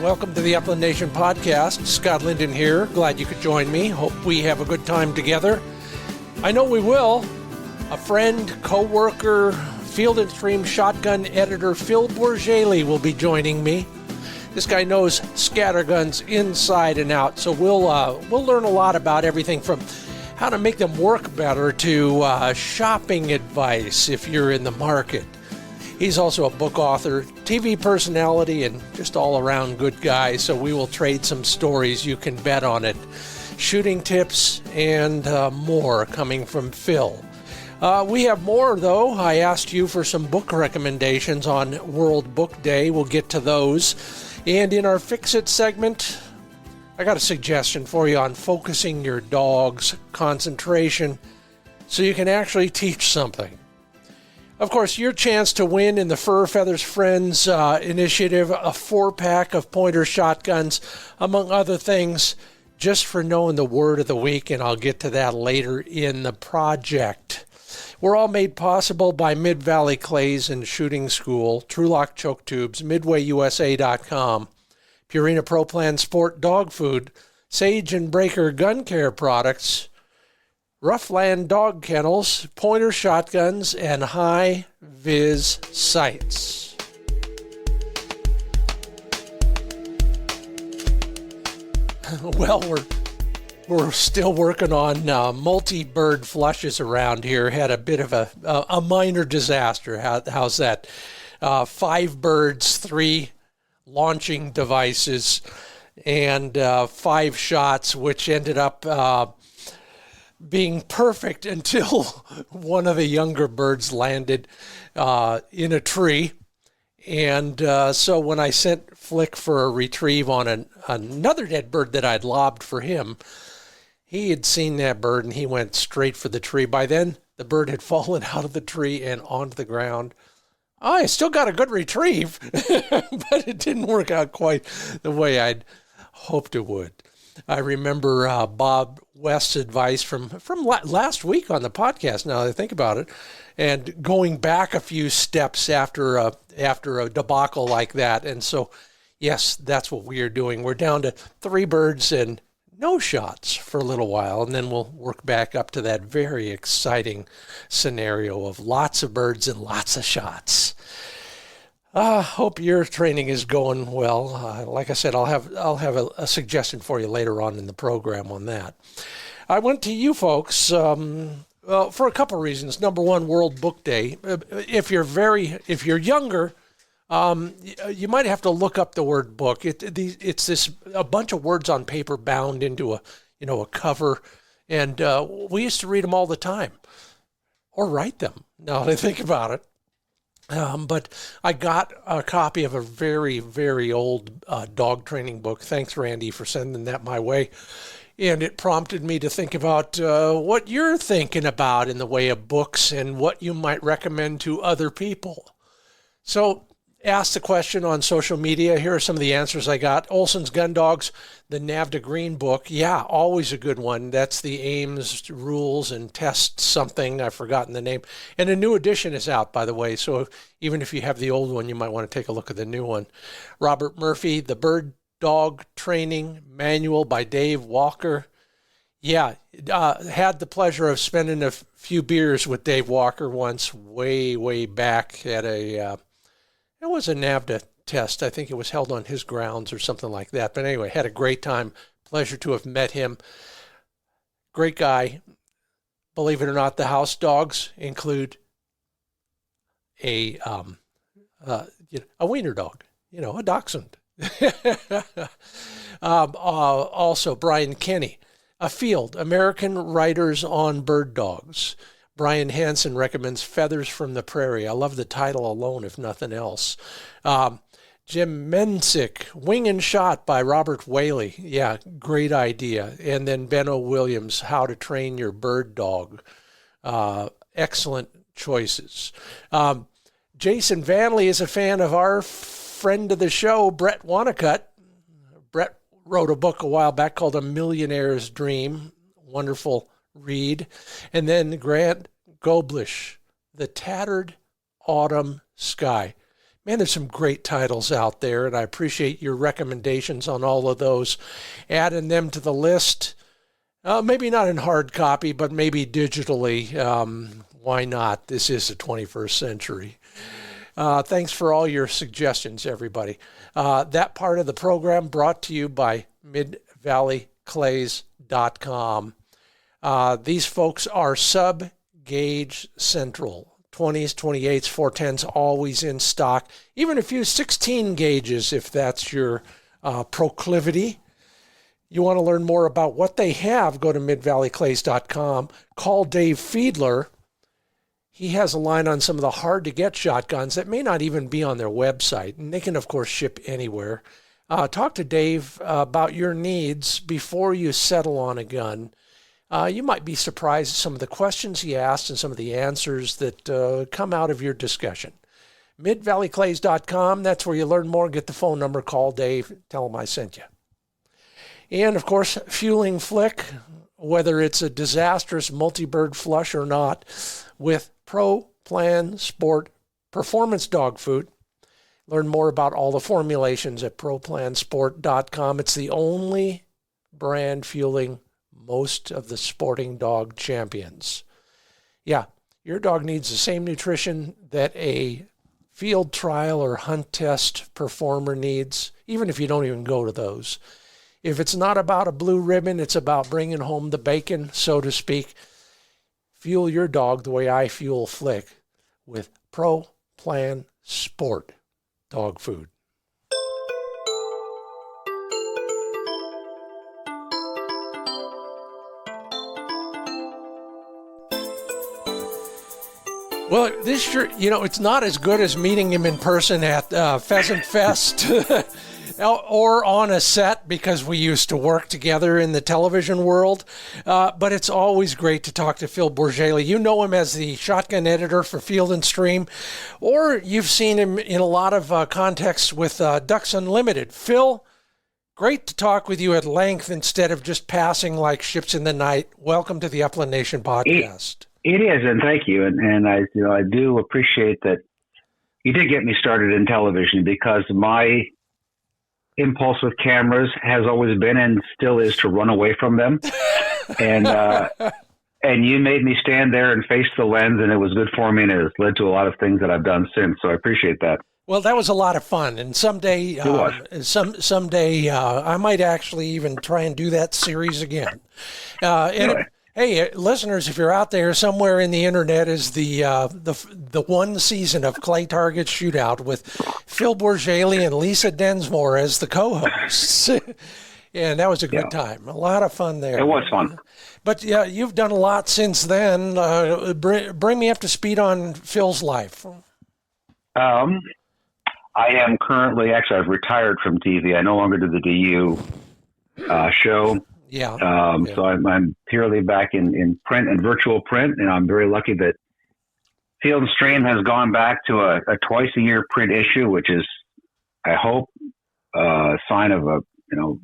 Welcome to the Upland Nation podcast. Scott Linden here. Glad you could join me. Hope we have a good time together. I know we will. A friend, co-worker, Field and Stream shotgun editor Phil Bourjaily will be joining me. This guy knows scatterguns inside and out, so we'll learn a lot about everything from how to make them work better to shopping advice if you're in the market. He's also a book author, TV personality, and just all-around good guy, so we will trade some stories. You can bet on it. Shooting tips and more coming from Phil. We have more, though. I asked you for some book recommendations on World Book Day. We'll get to those. And in our Fix It segment, I got a suggestion for you on focusing your dog's concentration so you can actually teach something. Of course, your chance to win in the Fur Feathers Friends initiative, a 4-pack of pointer shotguns, among other things, just for knowing the word of the week, and I'll get to that later in the project. We're all made possible by Mid-Valley Clays and Shooting School, Trulock Choke Tubes, MidwayUSA.com, Purina Pro Plan Sport Dog Food, Sage and Breaker Gun Care Products, Roughland Dog Kennels, Pointer Shotguns, and HiViz Sights. Well, we're still working on multi-bird flushes around here. Had a bit of a minor disaster. How's that? 5 birds, 3 launching devices, and 5 shots, which ended up being perfect until one of the younger birds landed in a tree. And so when I sent Flick for a retrieve on another dead bird that I'd lobbed for him, he had seen that bird and he went straight for the tree. By then, the bird had fallen out of the tree and onto the ground. I still got a good retrieve, but it didn't work out quite the way I'd hoped it would. I remember Bob West's advice from last week on the podcast, now that I think about it, and going back a few steps after a debacle like that. And so, yes, that's what we are doing. We're down to 3 birds and no shots for a little while, and then we'll work back up to that very exciting scenario of lots of birds and lots of shots. Hope your training is going well. Like I said, I'll have a suggestion for you later on in the program on that. I went to you folks for a couple reasons. Number one, World Book Day. If you're younger, you might have to look up the word book. It's a bunch of words on paper bound into a cover, and we used to read them all the time, or write them. Now that I think about it. But I got a copy of a very, very old dog training book. Thanks, Randy, for sending that my way. And it prompted me to think about what you're thinking about in the way of books and what you might recommend to other people. So asked the question on social media. Here are some of the answers I got. Olson's Gun Dogs, the Navda Green book. Yeah, always a good one. That's the Ames rules and test something. I've forgotten the name. And a new edition is out, by the way. So even if you have the old one, you might want to take a look at the new one. Robert Murphy, the Bird Dog Training Manual by Dave Walker. Yeah, had the pleasure of spending a few beers with Dave Walker once, way, way back at it was a NAVDA test. I think it was held on his grounds or something like that. But anyway, had a great time. Pleasure to have met him. Great guy. Believe it or not, the house dogs include a wiener dog, a dachshund. Also, Brian Kenny, Afield, American Writers on Bird Dogs. Brian Hansen recommends Feathers from the Prairie. I love the title alone, if nothing else. Jim Mensick, Wing and Shot by Robert Whaley. Yeah, great idea. And then Benno Williams, How to Train Your Bird Dog. Excellent choices. Jason Vanley is a fan of our friend of the show, Brett Wanacott. Brett wrote a book a while back called A Millionaire's Dream. Wonderful read. And then Grant Goblish, The Tattered Autumn Sky. Man, there's some great titles out there, and I appreciate your recommendations on all of those, adding them to the list. Maybe not in hard copy, but maybe digitally. Why not? This is the 21st century. Thanks for all your suggestions, everybody. That part of the program brought to you by midvalleyclays.com. These folks are sub-gauge central. 20s, 28s, 410s, always in stock. Even a few 16 gauges if that's your proclivity. You want to learn more about what they have, go to midvalleyclays.com. Call Dave Fiedler. He has a line on some of the hard-to-get shotguns that may not even be on their website, and they can, of course, ship anywhere. Talk to Dave about your needs before you settle on a gun. You might be surprised at some of the questions he asked and some of the answers that come out of your discussion. MidValleyClays.com, that's where you learn more. Get the phone number, call Dave, tell him I sent you. And, of course, Fueling Flick, whether it's a disastrous multi-bird flush or not, with Pro Plan Sport Performance Dog Food. Learn more about all the formulations at ProPlansport.com. It's the only brand fueling most of the sporting dog champions. Yeah, your dog needs the same nutrition that a field trial or hunt test performer needs, even if you don't even go to those. If it's not about a blue ribbon, it's about bringing home the bacon, so to speak. Fuel your dog the way I fuel Flick with Pro Plan Sport dog food. Well, this year, it's not as good as meeting him in person at Pheasant Fest or on a set because we used to work together in the television world. But it's always great to talk to Phil Bourjaily. You know him as the shotgun editor for Field and Stream, or you've seen him in a lot of contexts with Ducks Unlimited. Phil, great to talk with you at length instead of just passing like ships in the night. Welcome to the Upland Nation podcast. It is, and thank you. And I do appreciate that you did get me started in television, because my impulse with cameras has always been and still is to run away from them. And you made me stand there and face the lens, and it was good for me, and it has led to a lot of things that I've done since. So I appreciate that. Well, that was a lot of fun, and someday, someday I might actually even try and do that series again. Hey, listeners, if you're out there somewhere in the internet, is the one season of Clay Target Shootout with Phil Bourjaily and Lisa Densmore as the co-hosts. And that was a good time. A lot of fun there. It was fun. But yeah, you've done a lot since then. Bring me up to speed on Phil's life. I am currently, I've retired from TV. I no longer do the DU show. Yeah. So I'm purely back in print and virtual print, and I'm very lucky that Field and Stream has gone back to a twice a year print issue, which is, I hope, a sign of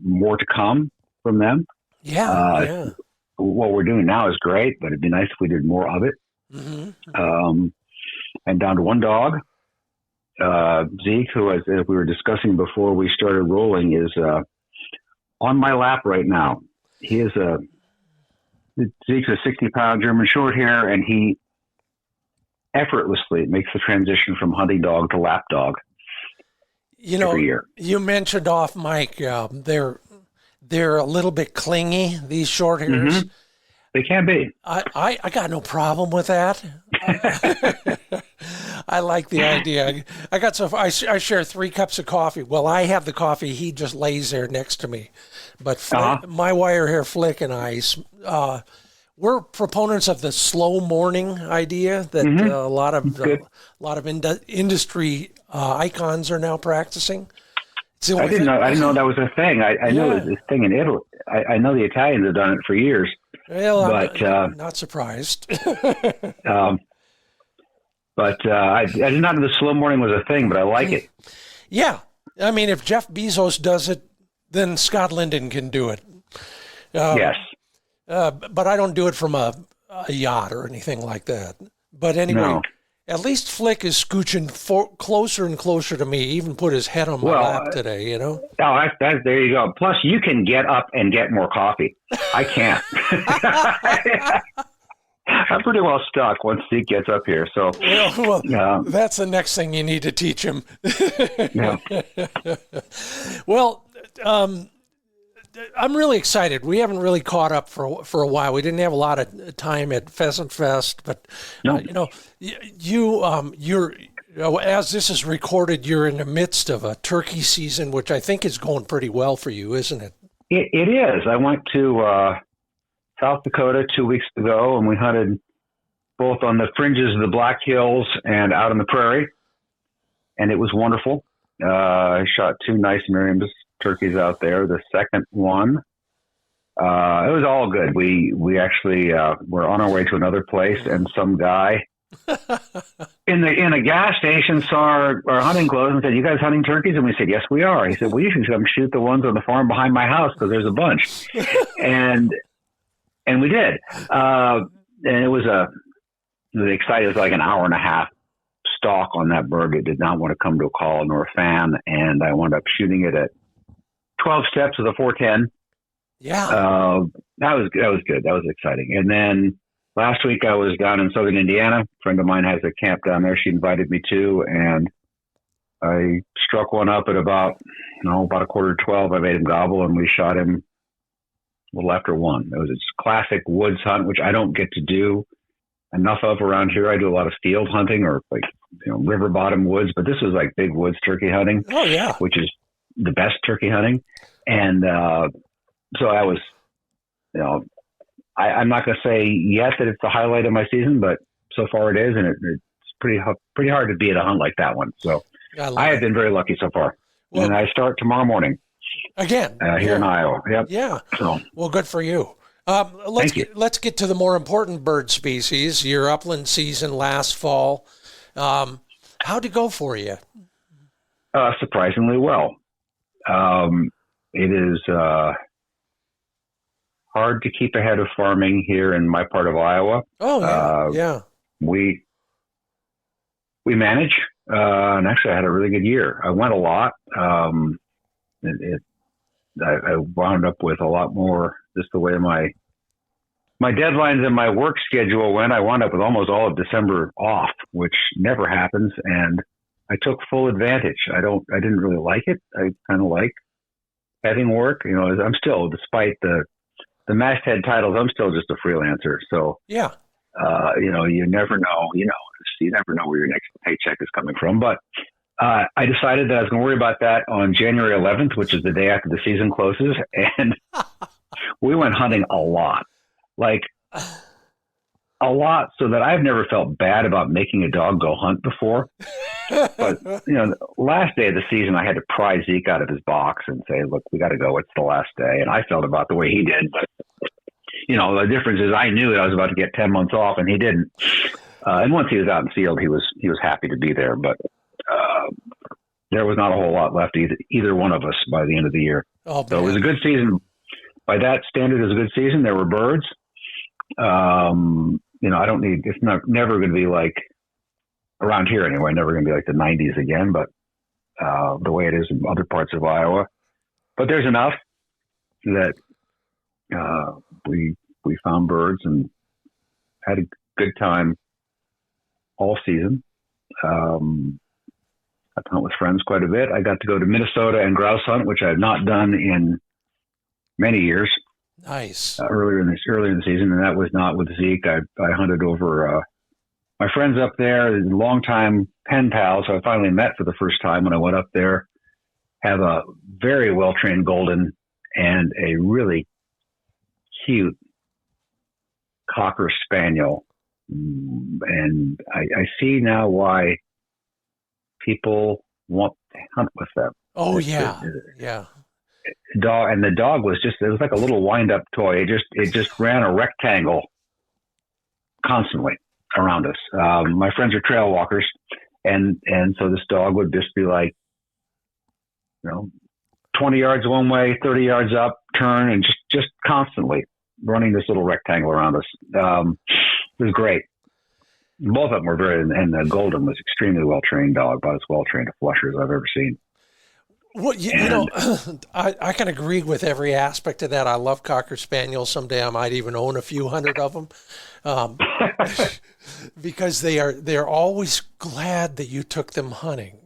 more to come from them. Yeah. What we're doing now is great, but it'd be nice if we did more of it. Mm-hmm. And down to one dog, Zeke, who, as we were discussing before we started rolling, is on my lap right now. Zeke's a 60-pound German short hair, and he effortlessly makes the transition from hunting dog to lap dog. Every year. You mentioned off mic, they're a little bit clingy, these short hairs. Mm-hmm. They can be. I got no problem with that. I like the idea. I share 3 cups of coffee. Well, I have the coffee. He just lays there next to me. But my wire hair Flick and I, we're proponents of the slow morning idea that a lot of industry icons are now practicing. I didn't know that was a thing. I know it's a thing in Italy. I know the Italians have done it for years. Well, I'm not surprised. But I did not know the slow morning was a thing, but I like it. Yeah. I mean, if Jeff Bezos does it, then Scott Linden can do it. Yes. But I don't do it from a yacht or anything like that. But anyway, At least Flick is scooching closer and closer to me. He even put his head on my lap today, you know? Oh, there you go. Plus, you can get up and get more coffee. I can't. I'm pretty well stuck once Zeke gets up here. So, that's the next thing you need to teach him. Yeah. Well, I'm really excited. We haven't really caught up for a while. We didn't have a lot of time at Pheasant Fest, but you're as this is recorded, you're in the midst of a turkey season, which I think is going pretty well for you, isn't it? It is. I went to South Dakota 2 weeks ago, and we hunted both on the fringes of the Black Hills and out on the prairie, and it was wonderful. I shot 2 nice Merriam's turkeys out there. The second one, it was all good. We actually were on our way to another place, and some guy in a gas station saw our hunting clothes and said, "You guys hunting turkeys?" And we said, "Yes, we are." He said, "Well, you should come shoot the ones on the farm behind my house because there's a bunch." and we did. And it was exciting. It was like an hour and a half stalk on that bird. It did not want to come to a call nor a fan, and I wound up shooting it at 12 steps with a 410. Yeah. That was good. That was exciting. And then last week I was down in southern Indiana. A friend of mine has a camp down there. She invited me to, and I struck one up at about a quarter to 12. I made him gobble, and we shot him a little after 1. It was a classic woods hunt, which I don't get to do enough of around here. I do a lot of field hunting or river bottom woods, but this was like big woods turkey hunting. Oh yeah. Which is the best turkey hunting. And so I was, I'm not going to say yet that it's the highlight of my season, but so far it is, and it's pretty hard to be at a hunt like that one. So I have been very lucky so far. Well, and I start tomorrow morning. Again. Here in Iowa. Yep. Yeah. So, well, good for you. Let's get to the more important bird species. Your upland season last fall. How'd it go for you? Surprisingly well. It is hard to keep ahead of farming here in my part of Iowa. Oh, yeah. We manage, and actually I had a really good year. I went a lot. I wound up with a lot more, just the way my deadlines and my work schedule went. I wound up with almost all of December off, which never happens, and I took full advantage. I didn't really like it. I kind of like having work. I'm still, despite the masthead titles, I'm still just a freelancer. So yeah, you never know. You never know where your next paycheck is coming from. But I decided that I was going to worry about that on January 11th, which is the day after the season closes, and we went hunting a lot, so that I've never felt bad about making a dog go hunt before. But, the last day of the season, I had to pry Zeke out of his box and say, "Look, we got to go. It's the last day." And I felt about the way he did. But, the difference is I knew that I was about to get 10 months off, and he didn't. And once he was out in the field, he was happy to be there. But there was not a whole lot left either one of us by the end of the year. Oh, so it was a good season. By that standard, it was a good season. There were birds. It's never going to be like, around here anyway, never going to be like the 90s again, but the way it is in other parts of Iowa. But there's enough that we found birds and had a good time all season. I've hunt with friends quite a bit. I got to go to Minnesota and grouse hunt, which I have not done in many years. Nice. Earlier in the season, and that was not with Zeke. I hunted over my friends up there, longtime pen pals, who I finally met for the first time when I went up there. Have a very well-trained golden and a really cute cocker spaniel. And I see now why people want to hunt with them. Oh, yeah. Yeah. The dog was it was like a little wind-up toy. It just ran a rectangle constantly around us. My friends are trail walkers, and so this dog would just be like, 20 yards one way, 30 yards up, turn, and just constantly running this little rectangle around us. It was great. Both of them were and the Golden was extremely well-trained dog, about as well-trained a flusher as I've ever seen. Well, you know, I can agree with every aspect of that. I love Cocker Spaniels. Someday I might even own a few hundred of them, because they're always glad that you took them hunting.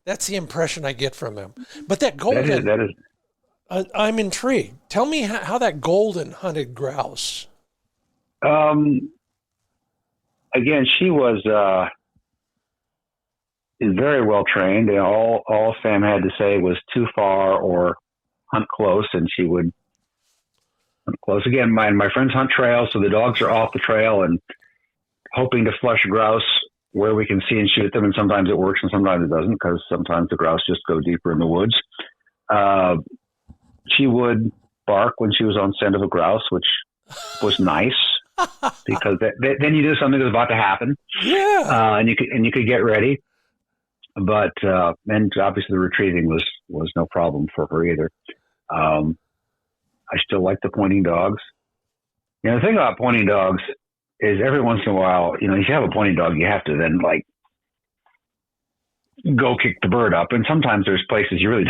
That's the impression I get from them. But that Golden, that is. I'm intrigued. Tell me how that Golden hunted grouse. Again, she was very well trained. And all Sam had to say was too far or hunt close, and she would hunt close. Again, my friends hunt trails, so the dogs are off the trail and hoping to flush grouse where we can see and shoot them. And sometimes it works and sometimes it doesn't, because sometimes the grouse just go deeper in the woods. She would bark when she was on scent of a grouse, which was nice. Because then you knew something was about to happen, and you could get ready. But and obviously the retrieving was no problem for her either. I still like the pointing dogs. You know, the thing about pointing dogs is every once in a while, you know, if you have a pointing dog, you have to then like go kick the bird up. And sometimes there's places you really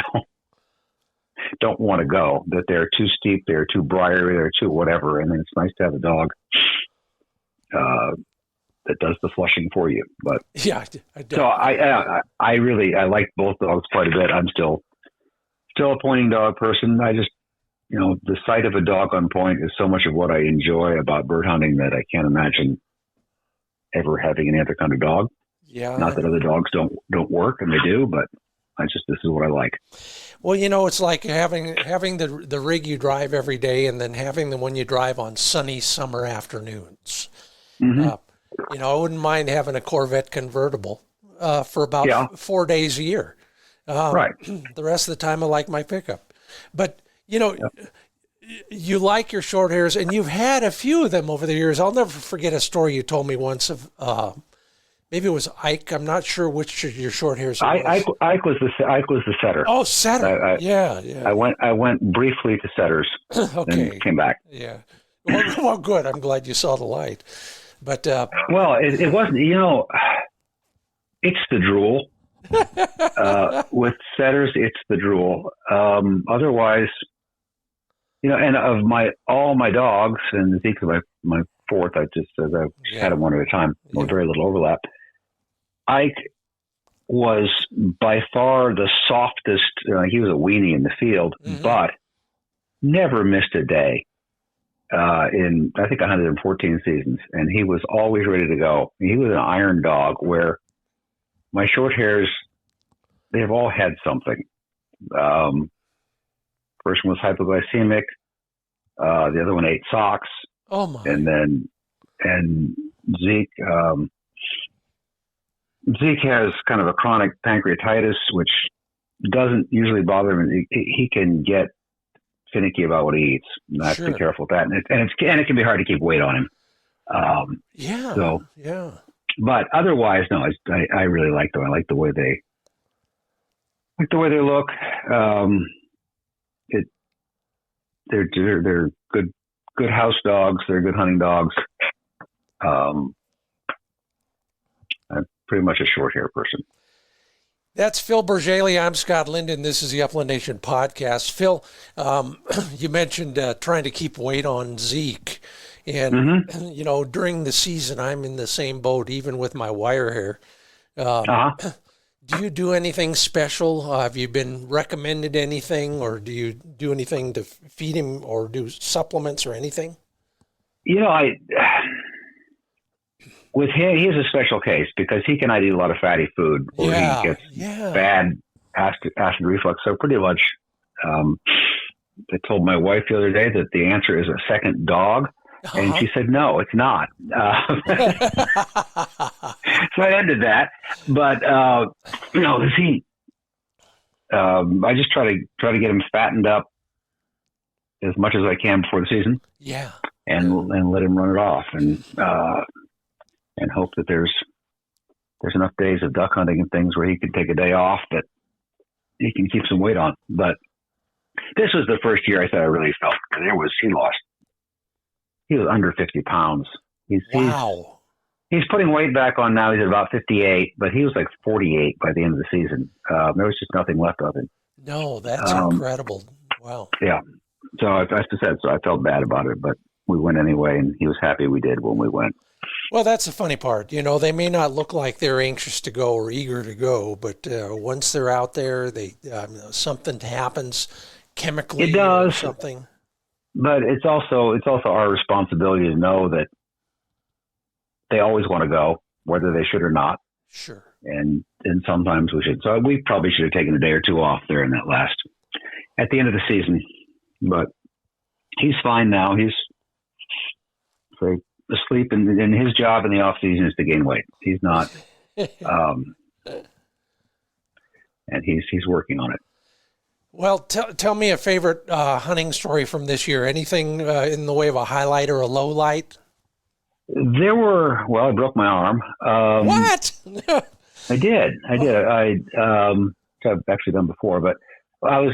don't want to go, that they're too steep, they're too briary, they're too whatever. And then it's nice to have a dog that does the flushing for you. But yeah, so I really like both dogs quite a bit. I'm still a pointing dog person. I just, you know, the sight of a dog on point is so much of what I enjoy about bird hunting that I can't imagine ever having any other kind of dog. Yeah. Not that other dogs don't work, and they do, but this is what I like. Well, you know, it's like having the rig you drive every day, and then having the one you drive on sunny summer afternoons. Mm-hmm. You know, I wouldn't mind having a Corvette convertible for about 4 days a year. Right. The rest of the time, I like my pickup. But you know, you like your short hairs, and you've had a few of them over the years. I'll never forget a story you told me once of. Maybe it was Ike. I'm not sure which of your short hairs it was. Ike was the setter. Oh, setter. Yeah. I went briefly to setters. Okay. And came back. Yeah. Well, good. I'm glad you saw the light. But well, it wasn't. You know, it's the drool. With setters, it's the drool. Otherwise, you know, and of all my dogs, and Zeke's my fourth. I just said I had them one at a time, with very little overlap. Ike was by far the softest. He was a weenie in the field, but never missed a day in, I think, 114 seasons. And he was always ready to go. He was an iron dog, where my short hairs, they've all had something. First one was hypoglycemic. The other one ate socks. Oh my! And Zeke has kind of a chronic pancreatitis, which doesn't usually bother him. He can get finicky about what he eats. And I have to be careful with that. And it can be hard to keep weight on him. But otherwise, no, I really like them. I like the way they look. They're good house dogs. They're good hunting dogs. I'm pretty much a short hair person. That's Phil Bourjaily. I'm Scott Linden. This is the Upland Nation podcast. Phil, you mentioned trying to keep weight on Zeke. And, you know, during the season, I'm in the same boat, even with my wire hair. Do you do anything special? Have you been recommended anything, or do you do anything to feed him or do supplements or anything? You know, with him, he's a special case because he cannot eat a lot of fatty food, or he gets bad acid reflux. So pretty much, I told my wife the other day that the answer is a second dog. And she said, no, it's not. So I ended that. But, you know, I just try to get him fattened up as much as I can before the season. Yeah. And let him run it off, and hope that there's enough days of duck hunting and things where he can take a day off that he can keep some weight on. But this was the first year I thought I really felt, because he was under 50 pounds. Wow. He's putting weight back on now. He's at about 58, but he was like 48 by the end of the season. There was just nothing left of him. No, that's incredible. Wow. Yeah. So I said, so I felt bad about it, but we went anyway, and he was happy we did when we went. Well, that's the funny part. You know, they may not look like they're anxious to go or eager to go, but once they're out there, something happens chemically. It does. Or something. But it's also our responsibility to know that they always want to go, whether they should or not. Sure. And sometimes we should. So we probably should have taken a day or two off there in that at the end of the season. But he's fine now. He's asleep, and his job in the off season is to gain weight. He's not, and he's working on it. Well, tell me a favorite hunting story from this year. Anything in the way of a highlight or a low light? I broke my arm. What? I did. I've actually done before, but I was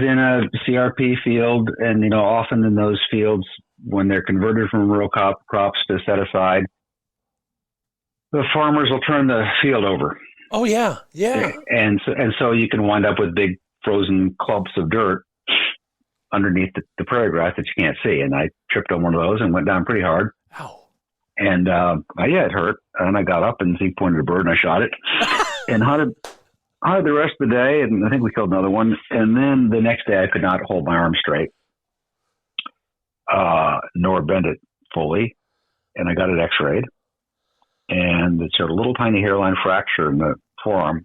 in a CRP field, and often in those fields, when they're converted from row crops to set aside, the farmers will turn the field over. Oh yeah. And so you can wind up with big frozen clumps of dirt underneath the prairie grass that you can't see. And I tripped on one of those and went down pretty hard. Ow. And it hurt. And I got up, and Zeke pointed a bird, and I shot it and hunted the rest of the day. And I think we killed another one. And then the next day I could not hold my arm straight, nor bend it fully. And I got it x-rayed, and it showed a little tiny hairline fracture in the forearm.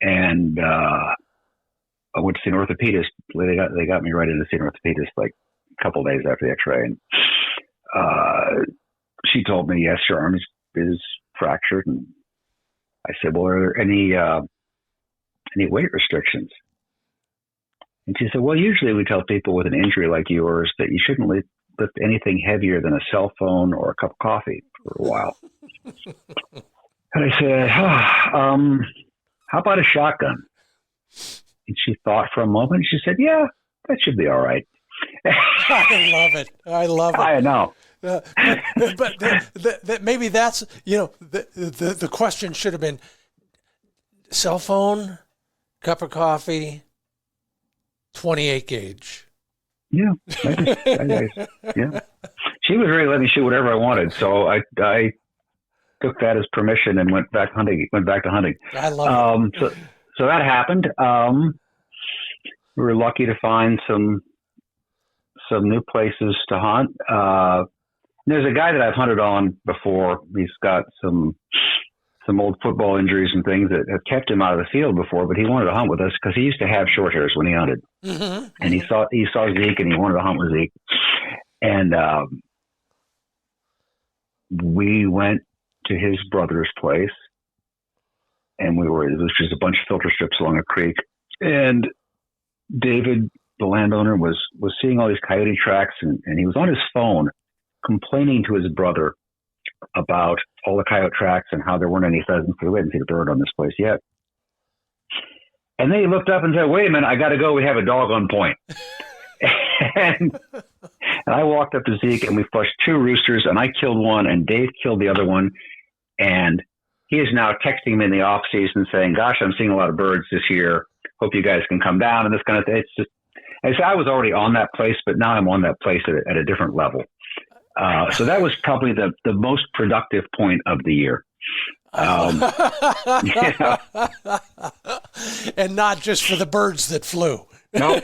And I went to see an orthopedist. They got me right in to see an orthopedist like a couple of days after the x-ray. And she told me, yes, your arm is fractured. And I said, well, are there any weight restrictions? And she said, well, usually we tell people with an injury like yours that you shouldn't lift anything heavier than a cell phone or a cup of coffee for a while. And I said, how about a shotgun? And she thought for a moment. She said, yeah, that should be all right. I love it. I know. But maybe that's, the question should have been cell phone, cup of coffee, 28 gauge. Yeah. Yeah. She was ready to let me shoot whatever I wanted. So I took that as permission and went back to hunting. I love it. So that happened. We were lucky to find some new places to hunt. There's a guy that I've hunted on before. He's got some old football injuries and things that have kept him out of the field before, but he wanted to hunt with us because he used to have short hairs when he hunted. Mm-hmm. And he saw Zeke, and he wanted to hunt with Zeke. And we went to his brother's place, and it was just a bunch of filter strips along a creek. And David, the landowner, was seeing all these coyote tracks, and he was on his phone complaining to his brother about all the coyote tracks and how there weren't any pheasants. We hadn't seen a bird on this place yet. And then he looked up and said, wait a minute, I got to go. We have a dog on point. and I walked up to Zeke, and we flushed 2 roosters, and I killed one, and Dave killed the other one. And he is now texting me in the off season saying, gosh, I'm seeing a lot of birds this year. Hope you guys can come down, and this kind of thing. It's just, I was already on that place, but now I'm on that place at a different level. So that was probably the most productive point of the year. Yeah. And not just for the birds that flew. No,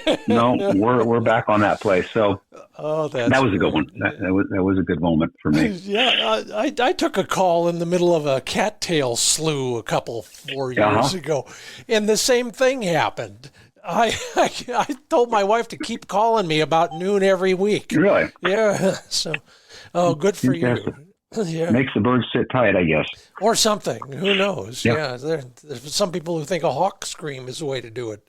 we're back on that place. So that was a good one. That was a good moment for me. Yeah, I took a call in the middle of a cattail slough 4 years ago, and the same thing happened. I told my wife to keep calling me about noon every week. Really? Yeah. So, good for you. Yeah. Makes the birds sit tight, I guess. Or something. Who knows? Yep. Yeah. There's some people who think a hawk scream is the way to do it.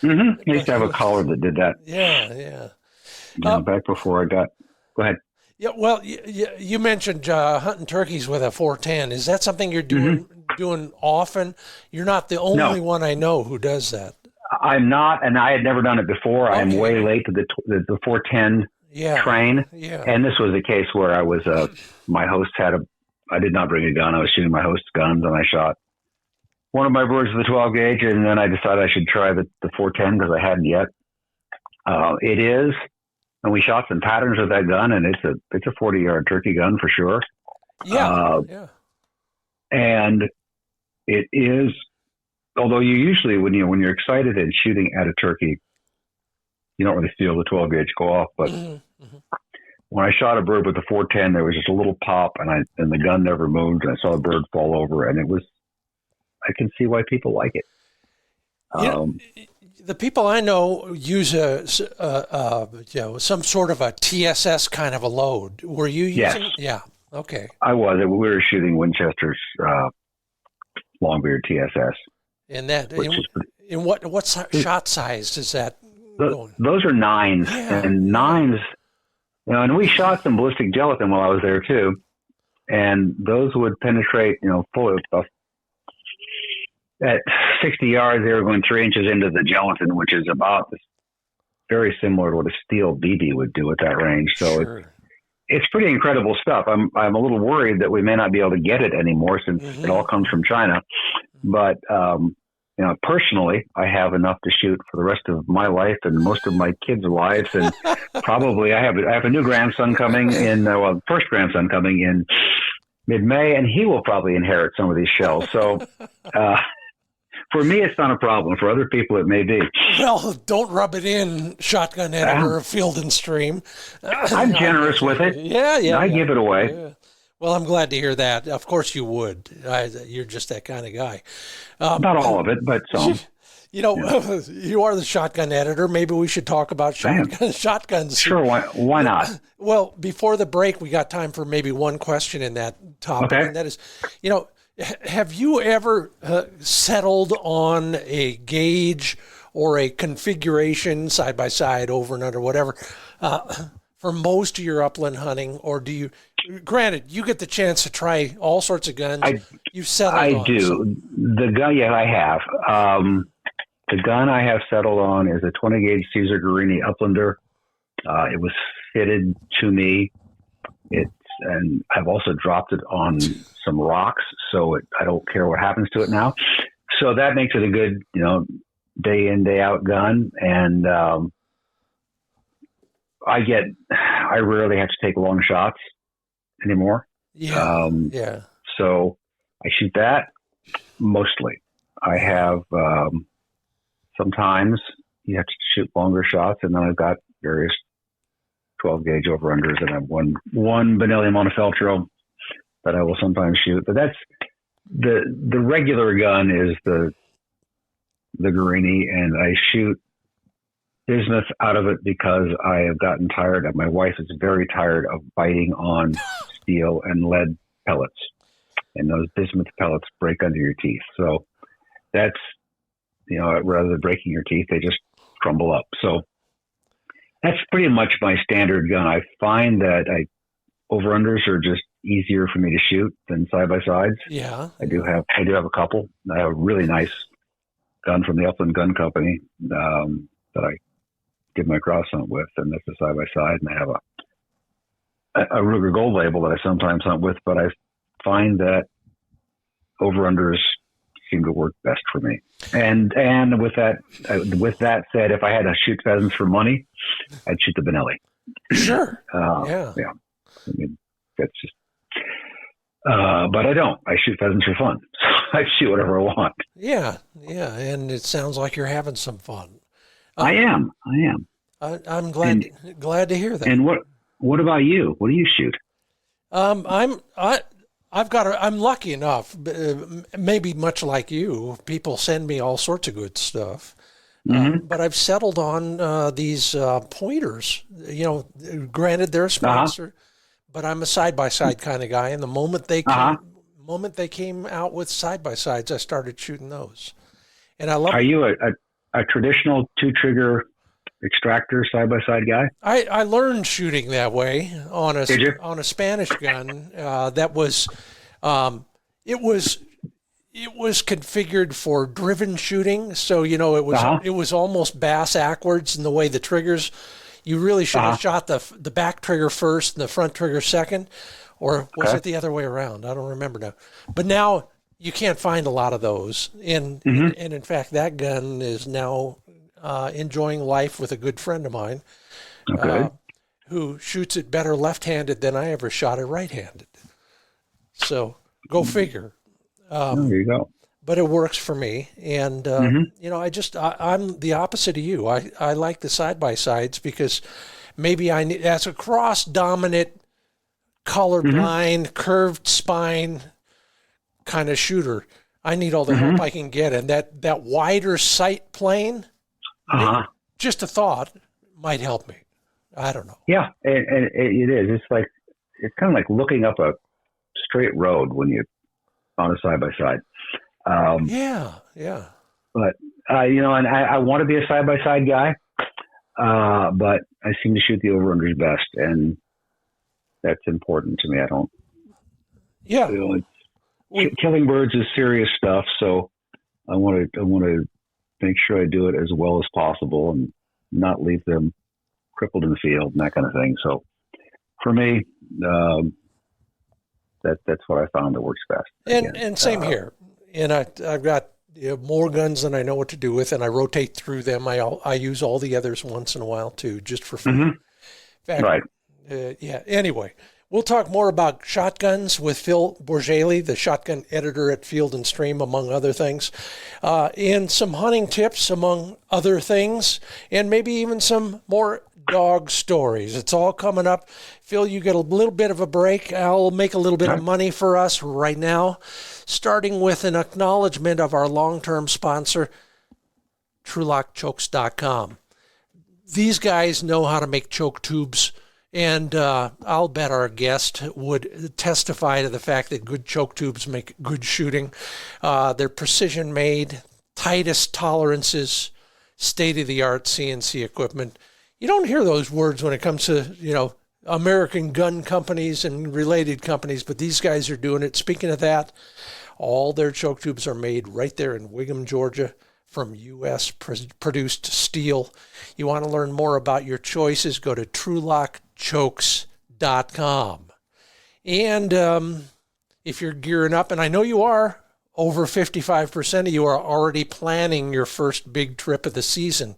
Mm-hmm. I used to have a caller that did that. Yeah. Back before I got. Go ahead. Yeah. Well, you mentioned hunting turkeys with a 410. Is that something you're doing often? You're not the only one I know who does that. I'm not, and I had never done it before. Okay. I am way late to the 410 train. Yeah. And this was a case where I was my host had I did not bring a gun. I was shooting my host's guns, and I shot one of my birds with a 12 gauge, and then I decided I should try the 410 because I hadn't yet. It is, and we shot some patterns with that gun, and it's a 40-yard turkey gun for sure. Yeah. And it is, although you usually, when you're excited and shooting at a turkey, you don't really feel the 12 gauge go off. But when I shot a bird with the 410, there was just a little pop, and the gun never moved, and I saw the bird fall over, and I can see why people like it. The people I know use some sort of a TSS kind of a load. Were you using? Yes. Yeah. Okay. I was. We were shooting Winchester's Longbeard TSS. And that in what shot size is that going? Those are 9s, and 9s. And we shot some ballistic gelatin while I was there too, and those would penetrate, fully at 60 yards. They were going 3 inches into the gelatin, which is about very similar to what a steel BB would do at that range. So Sure. it's pretty incredible stuff. I'm a little worried that we may not be able to get it anymore since it all comes from China. But personally, I have enough to shoot for the rest of my life and most of my kids' lives, and probably I have a new grandson coming in. First grandson coming in mid-May, and he will probably inherit some of these shells. So. For me, it's not a problem. For other people, it may be. Well, don't rub it in, shotgun editor of Field and Stream. I'm generous with it. Yeah. I give it away. Yeah. Well, I'm glad to hear that. Of course you would. You're just that kind of guy. Not all of it, but some. You are the shotgun editor. Maybe we should talk about shotguns. Sure, why not? Well, before the break, we got time for maybe one question in that topic, and that is, have you ever settled on a gauge or a configuration side by side, over and under, whatever, for most of your upland hunting? Or do you, granted, you get the chance to try all sorts of guns. You've settled on. I do. The gun, I have. The gun I have settled on is a 20 gauge Caesar Guarini Uplander. It was fitted to me. And I've also dropped it on some rocks, so I don't care what happens to it now. So that makes it a good, day in, day out gun. And I rarely have to take long shots anymore. Yeah. So I shoot that mostly. I have sometimes you have to shoot longer shots, and then I've got various 12 gauge over unders, and I have one Benelli Montefeltro that I will sometimes shoot. But that's the regular gun is the Guarini, and I shoot bismuth out of it because I have gotten tired, and my wife is very tired of biting on steel and lead pellets, and those bismuth pellets break under your teeth. So that's, rather than breaking your teeth, they just crumble up. So that's pretty much my standard gun. I find that over-unders are just easier for me to shoot than side-by-sides. Yeah. I do have a couple. I have a really nice gun from the Upland Gun Company that I did my cross hunt with, and that's a side-by-side. And I have a Ruger Gold Label that I sometimes hunt with, but I find that over-unders seem to work best for me. And with that said, if I had to shoot pheasants for money, I'd shoot the Benelli. Sure. Yeah. I mean, that's just. But I don't. I shoot pheasants for fun. So I shoot whatever I want. Yeah, and it sounds like you're having some fun. I am. I'm glad to hear that. And what about you? What do you shoot? I'm lucky enough, maybe much like you, people send me all sorts of good stuff. But I've settled on these pointers. Granted, they're a sponsor, but I'm a side-by-side kind of guy. And the moment they came out with side-by-sides, I started shooting those. And I love. Are you a traditional two-trigger extractor side-by-side guy? I learned shooting that way on a Spanish gun that was it was configured for driven shooting, so it was almost bass backwards in the way the triggers. You really should have shot the back trigger first and the front trigger second. Or was it the other way around? I don't remember now. But now you can't find a lot of those. And in fact, that gun is now enjoying life with a good friend of mine who shoots it better left-handed than I ever shot it right-handed. So go figure. There you go. But it works for me. And, I'm the opposite of you. I like the side-by-sides because maybe I need, as a cross-dominant, colorblind, curved spine kind of shooter, I need all the help I can get. And that wider sight plane, just a thought, might help me. I don't know. Yeah, and it is. It's kind of like looking up a straight road when you're on a side-by-side. Yeah. But, and I want to be a side-by-side guy, but I seem to shoot the over-unders best, and that's important to me. I don't. Yeah. Killing birds is serious stuff, so I want to make sure I do it as well as possible and not leave them crippled in the field and that kind of thing. So for me, that's what I found that works best. And same here. And I've got more guns than I know what to do with, and I rotate through them. I use all the others once in a while too, just for fun. In fact, right. Anyway, we'll talk more about shotguns with Phil Bourjaily, the shotgun editor at Field and Stream, among other things, and some hunting tips, among other things, and maybe even some more dog stories. It's all coming up. Phil, you get a little bit of a break. I'll make a little bit of money for us right now, starting with an acknowledgement of our long-term sponsor, TrulockChokes.com. These guys know how to make choke tubes, and I'll bet our guest would testify to the fact that good choke tubes make good shooting. They're precision made, tightest tolerances, state-of-the-art CNC equipment. You don't hear those words when it comes to, American gun companies and related companies, but these guys are doing it. Speaking of that, all their choke tubes are made right there in Wiggum, Georgia, from U.S. produced steel. You want to learn more about your choices, go to TrulockChokes.com. And if you're gearing up, and I know you are, over 55% of you are already planning your first big trip of the season.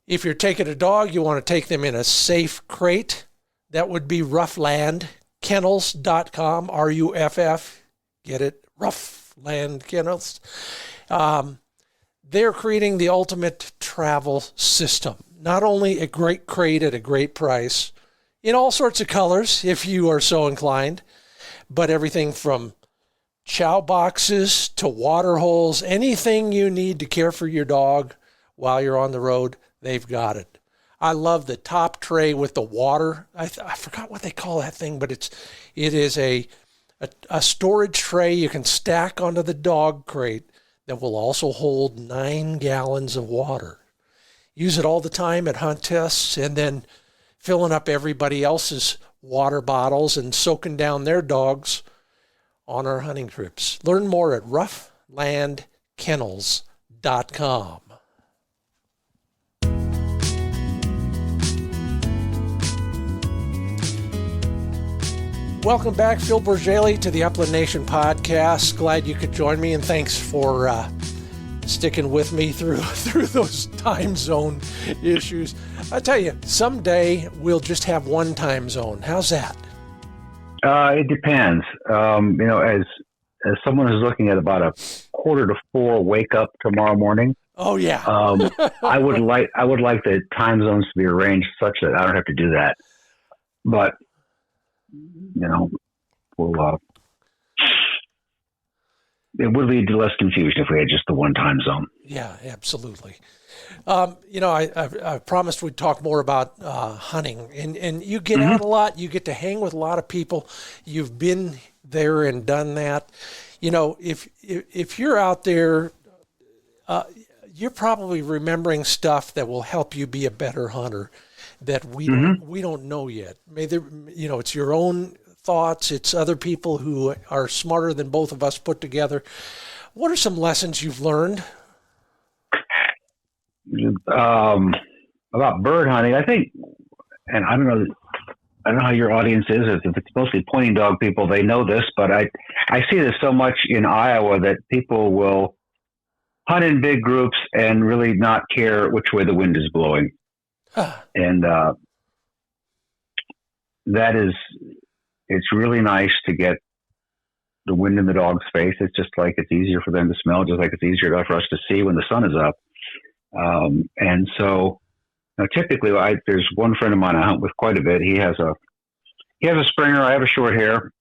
If you're taking a dog, you want to take them in a safe crate. That would be roughlandkennels.com, R-U-F-F. Get it? Roughland Kennels. They're creating the ultimate travel system. Not only a great crate at a great price, in all sorts of colors, if you are so inclined, but everything from chow boxes to water holes, anything you need to care for your dog while you're on the road, they've got it. I love the top tray with the water. I forgot what they call that thing, but it is a storage tray you can stack onto the dog crate that will also hold 9 gallons of water. Use it all the time at hunt tests and then filling up everybody else's water bottles and soaking down their dogs on our hunting trips. Learn more at roughlandkennels.com. Welcome back, Phil Bourjaily, to the Upland Nation podcast. Glad you could join me, and thanks for sticking with me through those time zone issues. I tell you, someday we'll just have one time zone. How's that? It depends. As someone who's looking at about 3:45 wake up tomorrow morning. Oh yeah. I would like the time zones to be arranged such that I don't have to do that. But it would lead to less confusion if we had just the one time zone. Yeah, absolutely. I promised we'd talk more about hunting, and you get out a lot. You get to hang with a lot of people. You've been there and done that. If you're out there, you're probably remembering stuff that will help you be a better hunter that we don't know yet. It's your own thoughts. It's other people who are smarter than both of us put together. What are some lessons you've learned? About bird hunting, I think, and I don't know, I don't know how your audience is. If it's mostly pointing dog people, they know this, but I see this so much in Iowa that people will hunt in big groups and really not care which way the wind is blowing. And it's really nice to get the wind in the dog's face. It's just like it's easier for them to smell, just like it's easier for us to see when the sun is up. And so, typically, there's one friend of mine I hunt with quite a bit. He has a Springer. I have a short hair.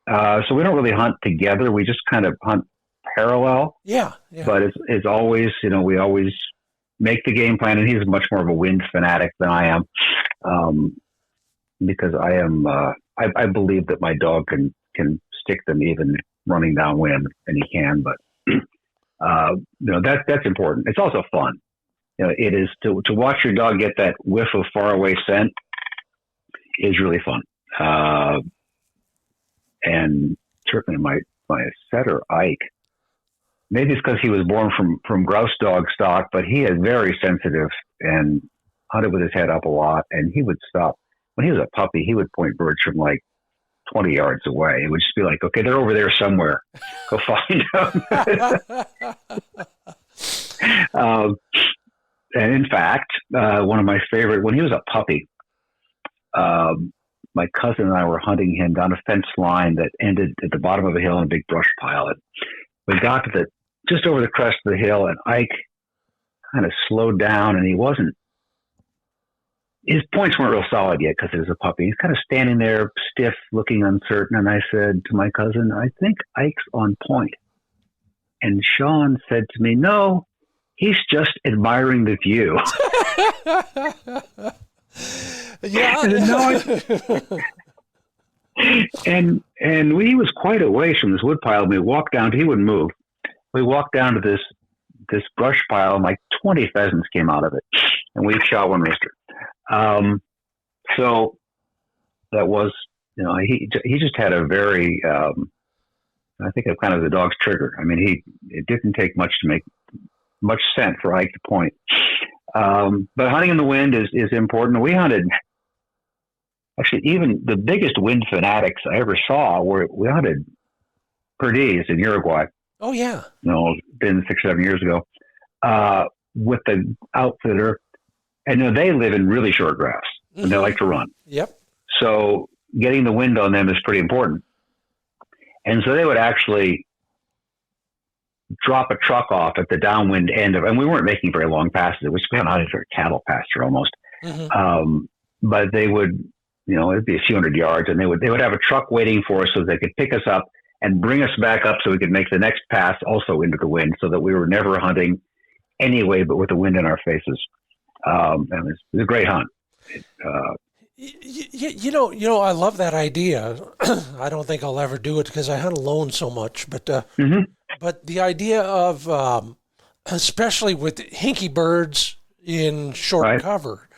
So we don't really hunt together. We just kind of hunt parallel. Yeah. But it's always, we always make the game plan, and he's much more of a wind fanatic than I am. Because I am, I believe that my dog can stick them even running downwind, and he can, but that's important. It's also fun. It is to watch your dog get that whiff of faraway scent is really fun. And certainly my setter Ike, maybe it's because he was born from grouse dog stock, but he is very sensitive and hunted with his head up a lot. And he would stop when he was a puppy. He would point birds from like 20 yards away. It would just be like, okay, they're over there somewhere. Go find them. And in fact, one of my favorite, when he was a puppy, my cousin and I were hunting him down a fence line that ended at the bottom of a hill in a big brush pile. And we got to just over the crest of the hill, and Ike kind of slowed down, and his points weren't real solid yet because he was a puppy. He's kind of standing there, stiff, looking uncertain. And I said to my cousin, I think Ike's on point. And Sean said to me, no, he's just admiring the view. Yeah. And he was quite a ways from this wood pile. We walked down, he wouldn't move. We walked down to this brush pile, and like 20 pheasants came out of it. And we shot one rooster. So that was, he just had a very, I think of kind of the dog's trigger. I mean, it didn't take much to make much scent for Ike to point. But hunting in the wind is important. We hunted, actually, even the biggest wind fanatics I ever saw we hunted Perdiz in Uruguay. Oh yeah. Been 6-7 years ago, with the outfitter. And they live in really short grass, and they like to run. Yep. So getting the wind on them is pretty important. And so they would actually drop a truck off at the downwind end and we weren't making very long passes. It was kind of hunting for a cattle pasture almost. But they would, it'd be a few hundred yards, and they would have a truck waiting for us so they could pick us up and bring us back up so we could make the next pass also into the wind, so that we were never hunting anyway, but with the wind in our faces. And it was a great hunt. I love that idea. I don't think I'll ever do it because I hunt alone so much. But the idea of, especially with hinky birds in short cover,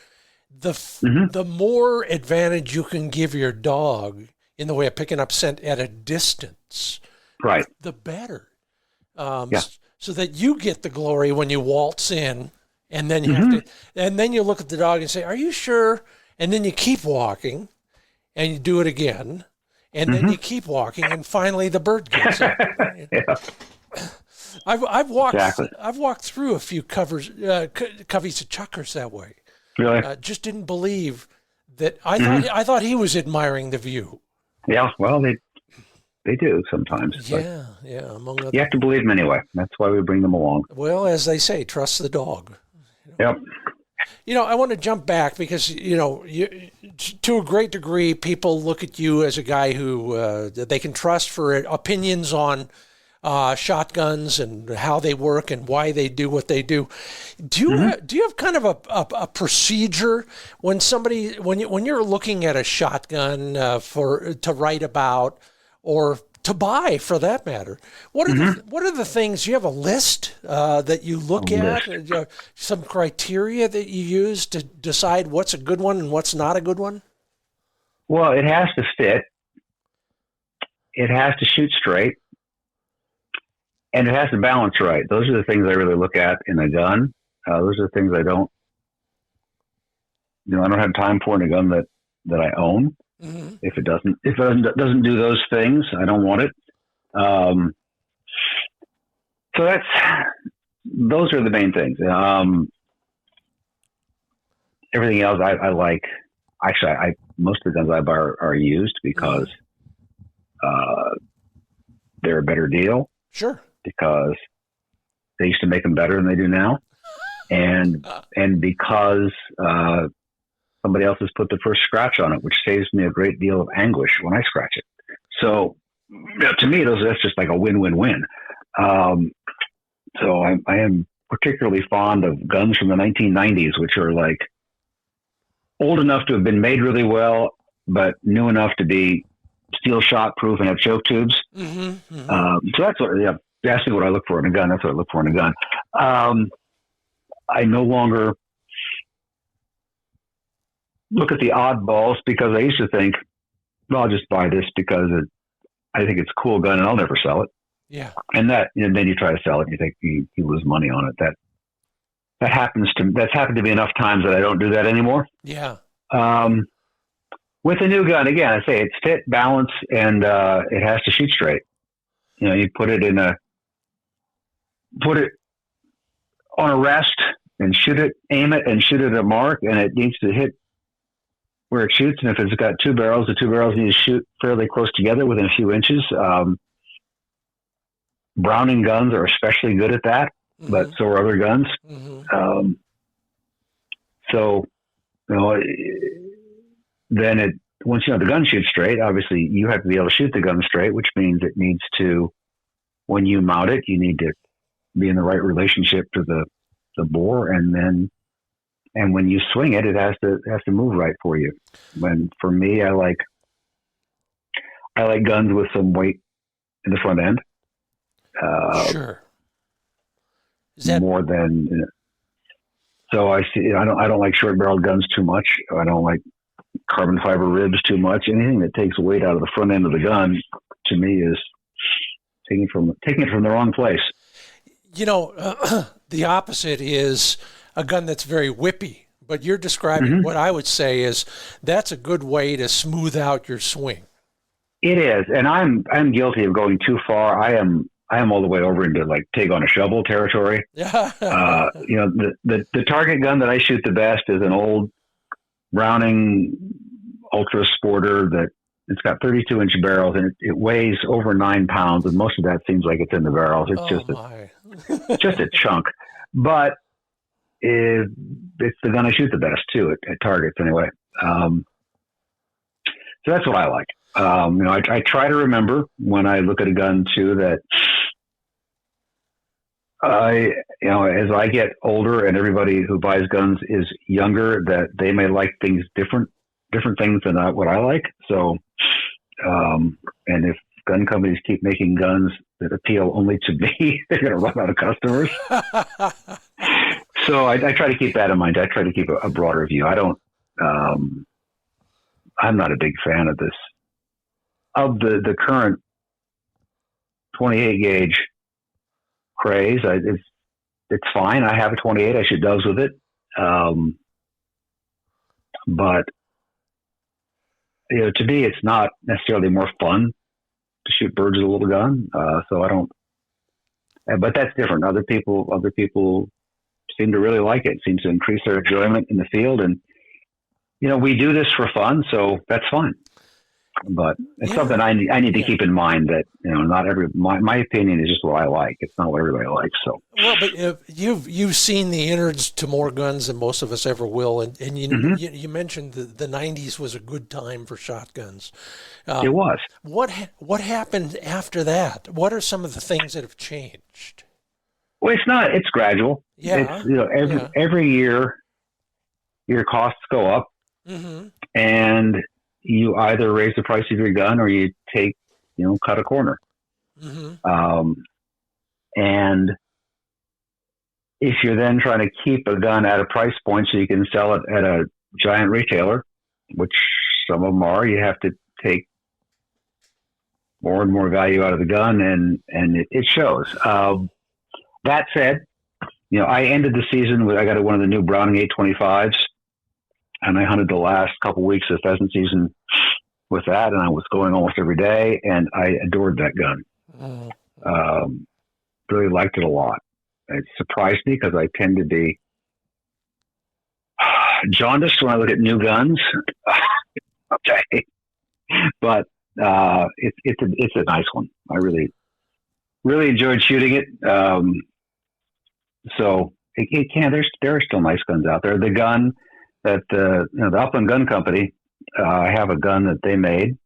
the more advantage you can give your dog in the way of picking up scent at a distance, the better. So that you get the glory when you waltz in. And then you have to, and then you look at the dog and say, "Are you sure?" And then you keep walking, and you do it again, and then you keep walking, and finally the bird gets up. I've walked through a few coveys of chuckers that way. Really? Just didn't believe that. I thought he was admiring the view. Yeah, well, they do sometimes. Yeah. Among other, you have to believe them anyway. That's why we bring them along. Well, as they say, trust the dog. Yep. I want to jump back because, to a great degree, people look at you as a guy who they can trust for opinions on shotguns and how they work and why they do what they do. Do you have kind of a procedure when when you're looking at a shotgun to write about or to buy, for that matter? What are the things? Do you have a list that you look at? Some criteria that you use to decide what's a good one and what's not a good one? Well, it has to fit. It has to shoot straight, and it has to balance right. Those are the things I really look at in a gun. Those are the things I don't have time for in a gun that I own. Mm-hmm. If it doesn't do those things, I don't want it. So those are the main things. Everything else I like. Actually, most of the guns I buy are used because they're a better deal. Sure. Because they used to make them better than they do now, and because somebody else has put the first scratch on it, which saves me a great deal of anguish when I scratch it. So, to me, that's just like a win-win-win. So I am particularly fond of guns from the 1990s, which are like old enough to have been made really well, but new enough to be steel shot proof and have choke tubes. Mm-hmm. Mm-hmm. So that's what, you asked me what I look for in a gun. That's what I look for in a gun. I no longer look at the oddballs because I used to think, well, I'll just buy this because I think it's a cool gun and I'll never sell it. Yeah. And then you try to sell it and you think you lose money on it. That's happened to me enough times that I don't do that anymore. Yeah. With a new gun, again, I say it's fit, balance, and it has to shoot straight. You put it on a rest and aim it and shoot it at a mark, and it needs to hit where it shoots. And if it's got two barrels, the two barrels need to shoot fairly close together within a few inches. Browning guns are especially good at that, mm-hmm. but so are other guns. Mm-hmm. Then once the gun shoots straight, obviously you have to be able to shoot the gun straight, which means it needs to, when you mount it, you need to be in the right relationship to the bore, and when you swing it, it has to move right for you. For me, I like guns with some weight in the front end. Sure. Is that more than? So I see. I don't like short barreled guns too much. I don't like carbon fiber ribs too much. Anything that takes weight out of the front end of the gun, to me, is taking it from the wrong place. The opposite is a gun that's very whippy. But you're describing mm-hmm. what I would say is that's a good way to smooth out your swing. It is, and I'm guilty of going too far. I am all the way over into like pig on a shovel territory. Yeah. The target gun that I shoot the best is an old Browning Ultra Sporter that it's got 32-inch barrels, and it weighs over 9 pounds, and most of that seems like it's in the barrels. It's just a chunk, but it's the gun I shoot the best too at targets anyway. So that's what I like. I try to remember when I look at a gun too that as I get older and everybody who buys guns is younger, that they may like things different things than what I like. So, and if gun companies keep making guns that appeal only to me, they're going to run out of customers. So I try to keep that in mind. I try to keep a broader view. I'm not a big fan of this, of the current 28 gauge craze. It's fine. I have a 28. I shoot doves with it. But to me, it's not necessarily more fun to shoot birds with a little gun. So I don't, but that's different. Other people seem to really like it. It seems to increase their enjoyment in the field. And, we do this for fun, so that's fine. But it's something I need to keep in mind that, not my opinion is just what I like. It's not what everybody likes. So, well, but you've seen the innards to more guns than most of us ever will. And mm-hmm. you mentioned the 90s was a good time for shotguns. It was. What happened after that? What are some of the things that have changed? Well, it's gradual. Yeah. It's, every year your costs go up, mm-hmm. and you either raise the price of your gun or you cut a corner. Mm-hmm. And if you're then trying to keep a gun at a price point so you can sell it at a giant retailer, which some of them are, you have to take more and more value out of the gun, and it shows. That said, I ended the season with, I got one of the new Browning 825s, and I hunted the last couple weeks of pheasant season with that, and I was going almost every day, and I adored that gun. Really liked it a lot. It surprised me because I tend to be jaundiced when I look at new guns. Okay, but it's a nice one. I really enjoyed shooting it. So it can. There are still nice guns out there. The gun that the Upland Gun Company. I have a gun that they made.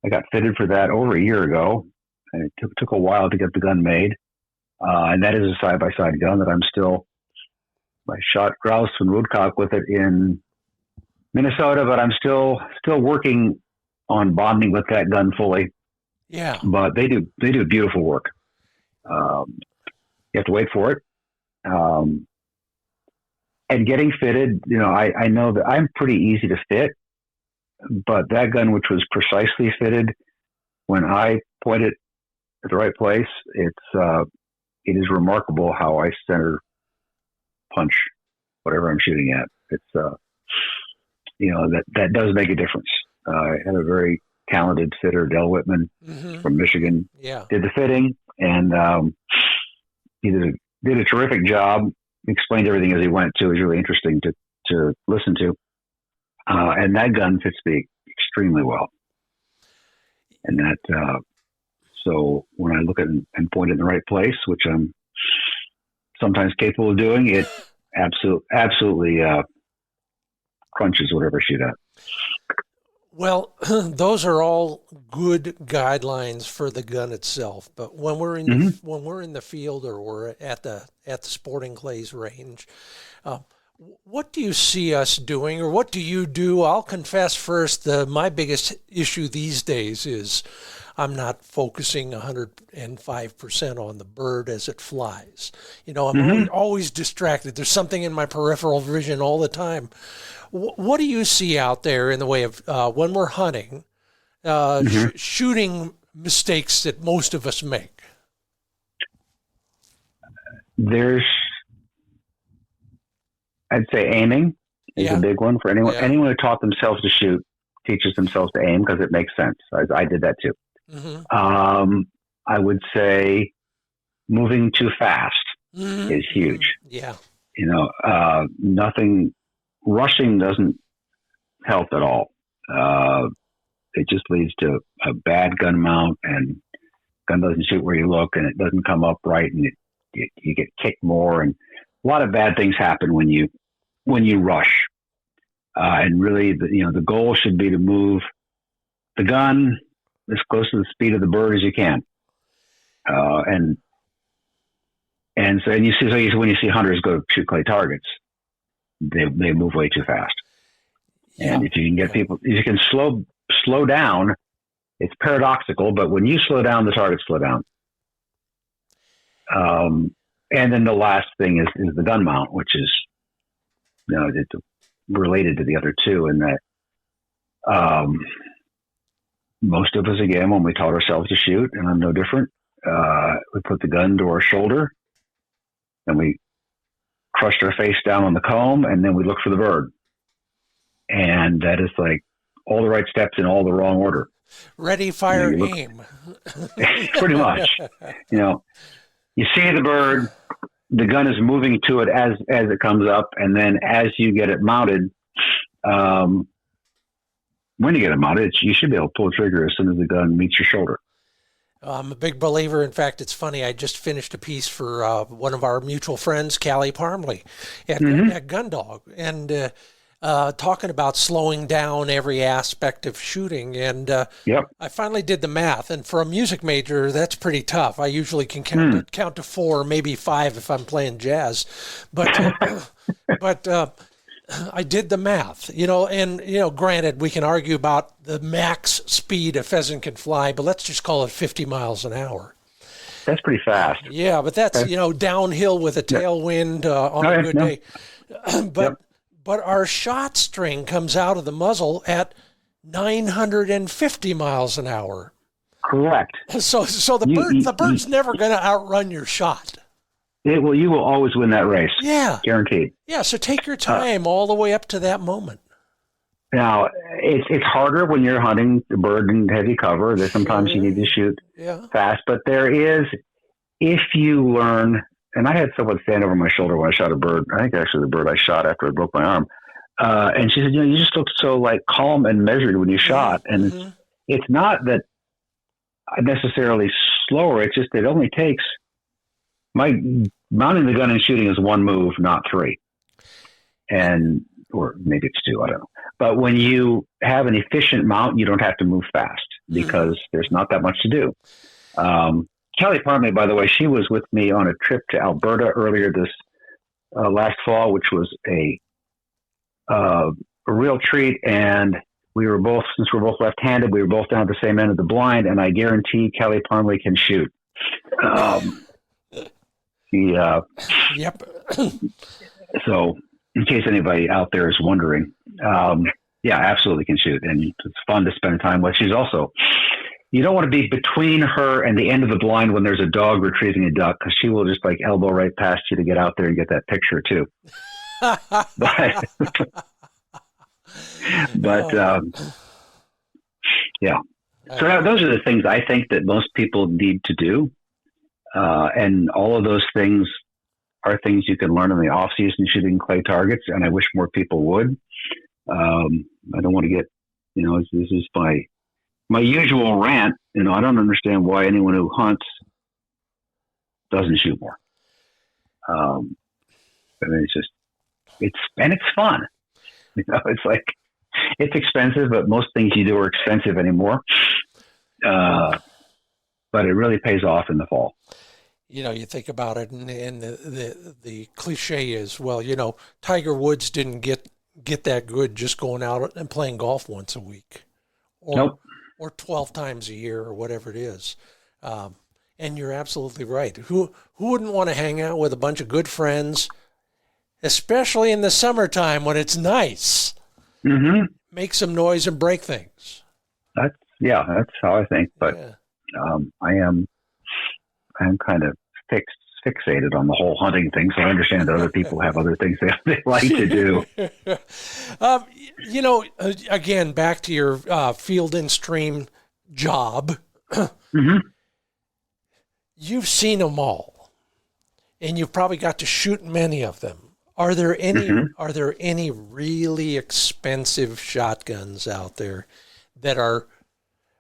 I got fitted for that over a year ago. And it took a while to get the gun made. And that is a side-by-side gun that I shot grouse and woodcock with it in Minnesota, but I'm still working on bonding with that gun fully. Yeah. But they do beautiful work. You have to wait for it. And getting fitted, I know that I'm pretty easy to fit, but that gun, which was precisely fitted, when I point it at the right place, it is remarkable how I center punch whatever I'm shooting at. It's that does make a difference. I had a very talented fitter, Del Whitman from Michigan, did the fitting, and he did a terrific job. Explained everything as he went to. It was really interesting to listen to. And that gun fits me extremely well. And that, so when I look at and point it in the right place, which I'm sometimes capable of doing, it absolutely crunches whatever I shoot at. Well, those are all good guidelines for the gun itself. But when we're in when we're in the field or we're at the sporting clays range, what do you see us doing, or what do you do? I'll confess first, my biggest issue these days is I'm not focusing 105% on the bird as it flies. I'm always distracted. There's something in my peripheral vision all the time. What do you see out there in the way of when we're hunting, shooting mistakes that most of us make? I'd say aiming is a big one for anyone. Yeah. Anyone who taught themselves to shoot teaches themselves to aim because it makes sense. I did that too. I would say moving too fast is huge. Yeah. Rushing doesn't help at all. It just leads to a bad gun mount, and gun doesn't shoot where you look, and it doesn't come up right, and you get kicked more, and a lot of bad things happen when you rush. And really, the goal should be to move the gun as close to the speed of the bird as you can. And when you see hunters go shoot clay targets, they move way too fast. Yeah. And if you can get people, if you can slow down, it's paradoxical, but when you slow down, the targets slow down. And then the last thing is the gun mount, which is, it's related to the other two, in that most of us, again, when we taught ourselves to shoot, and I'm no different, we put the gun to our shoulder, and we crushed our face down on the comb, and then we look for the bird. And that is like all the right steps in all the wrong order. Ready, fire, aim. Pretty much. You see the bird, the gun is moving to it as it comes up, and then as you get it mounted, when you get it mounted, you should be able to pull the trigger as soon as the gun meets your shoulder. I'm a big believer. In fact, it's funny. I just finished a piece for one of our mutual friends, Callie Parmley, at Gundog, and talking about slowing down every aspect of shooting. And I finally did the math. And for a music major, that's pretty tough. I usually can count to 4, maybe 5 if I'm playing jazz. But I did the math, and, granted, we can argue about the max speed a pheasant can fly, but let's just call it 50 miles an hour. That's pretty fast. Yeah, but that's, downhill with a tailwind on a good day. But our shot string comes out of the muzzle at 950 miles an hour. Correct. So the bird's never going to outrun your shot. You will always win that race. Yeah. Guaranteed. Yeah, so take your time all the way up to that moment. Now, it's harder when you're hunting the bird in heavy cover. There's sometimes you need to shoot fast, but there is, if you learn, and I had someone stand over my shoulder when I shot a bird. I think actually the bird I shot after I broke my arm. And she said, you just looked so like calm and measured when you shot. And it's not that necessarily slower. It's just, it only takes, mounting the gun and shooting is one move, not three. Or maybe it's two, I don't know. But when you have an efficient mount, you don't have to move fast because there's not that much to do. Kelly Parmley, by the way, she was with me on a trip to Alberta earlier this last fall, which was a real treat. And we were both, since we're both left-handed, we were both down at the same end of the blind, and I guarantee Kelly Parmley can shoot. Yep. So, in case anybody out there is wondering, absolutely can shoot, and it's fun to spend time with. She's also, you don't want to be between her and the end of the blind when there's a dog retrieving a duck, because she will just like elbow right past you to get out there and get that picture too. Yeah. So those are the things I think that most people need to do, and all of those things are things you can learn in the off season shooting clay targets, and I wish more people would. I don't want to get, this is my usual rant. I don't understand why anyone who hunts doesn't shoot more. I mean, it's fun. It's like, it's expensive, but most things you do are expensive anymore. But it really pays off in the fall. You think about it, and the cliche is, well, Tiger Woods didn't get that good just going out and playing golf once a week, or 12 times a year, or whatever it is. And you're absolutely right. Who wouldn't want to hang out with a bunch of good friends, especially in the summertime when it's nice? Mm-hmm. Make some noise and break things. That's how I think. But I am kind of fixated on the whole hunting thing, so I understand that other people have other things they like to do. Again, back to your field and stream job. Mm-hmm. You've seen them all, and you've probably got to shoot many of them. Are there any really expensive shotguns out there that are,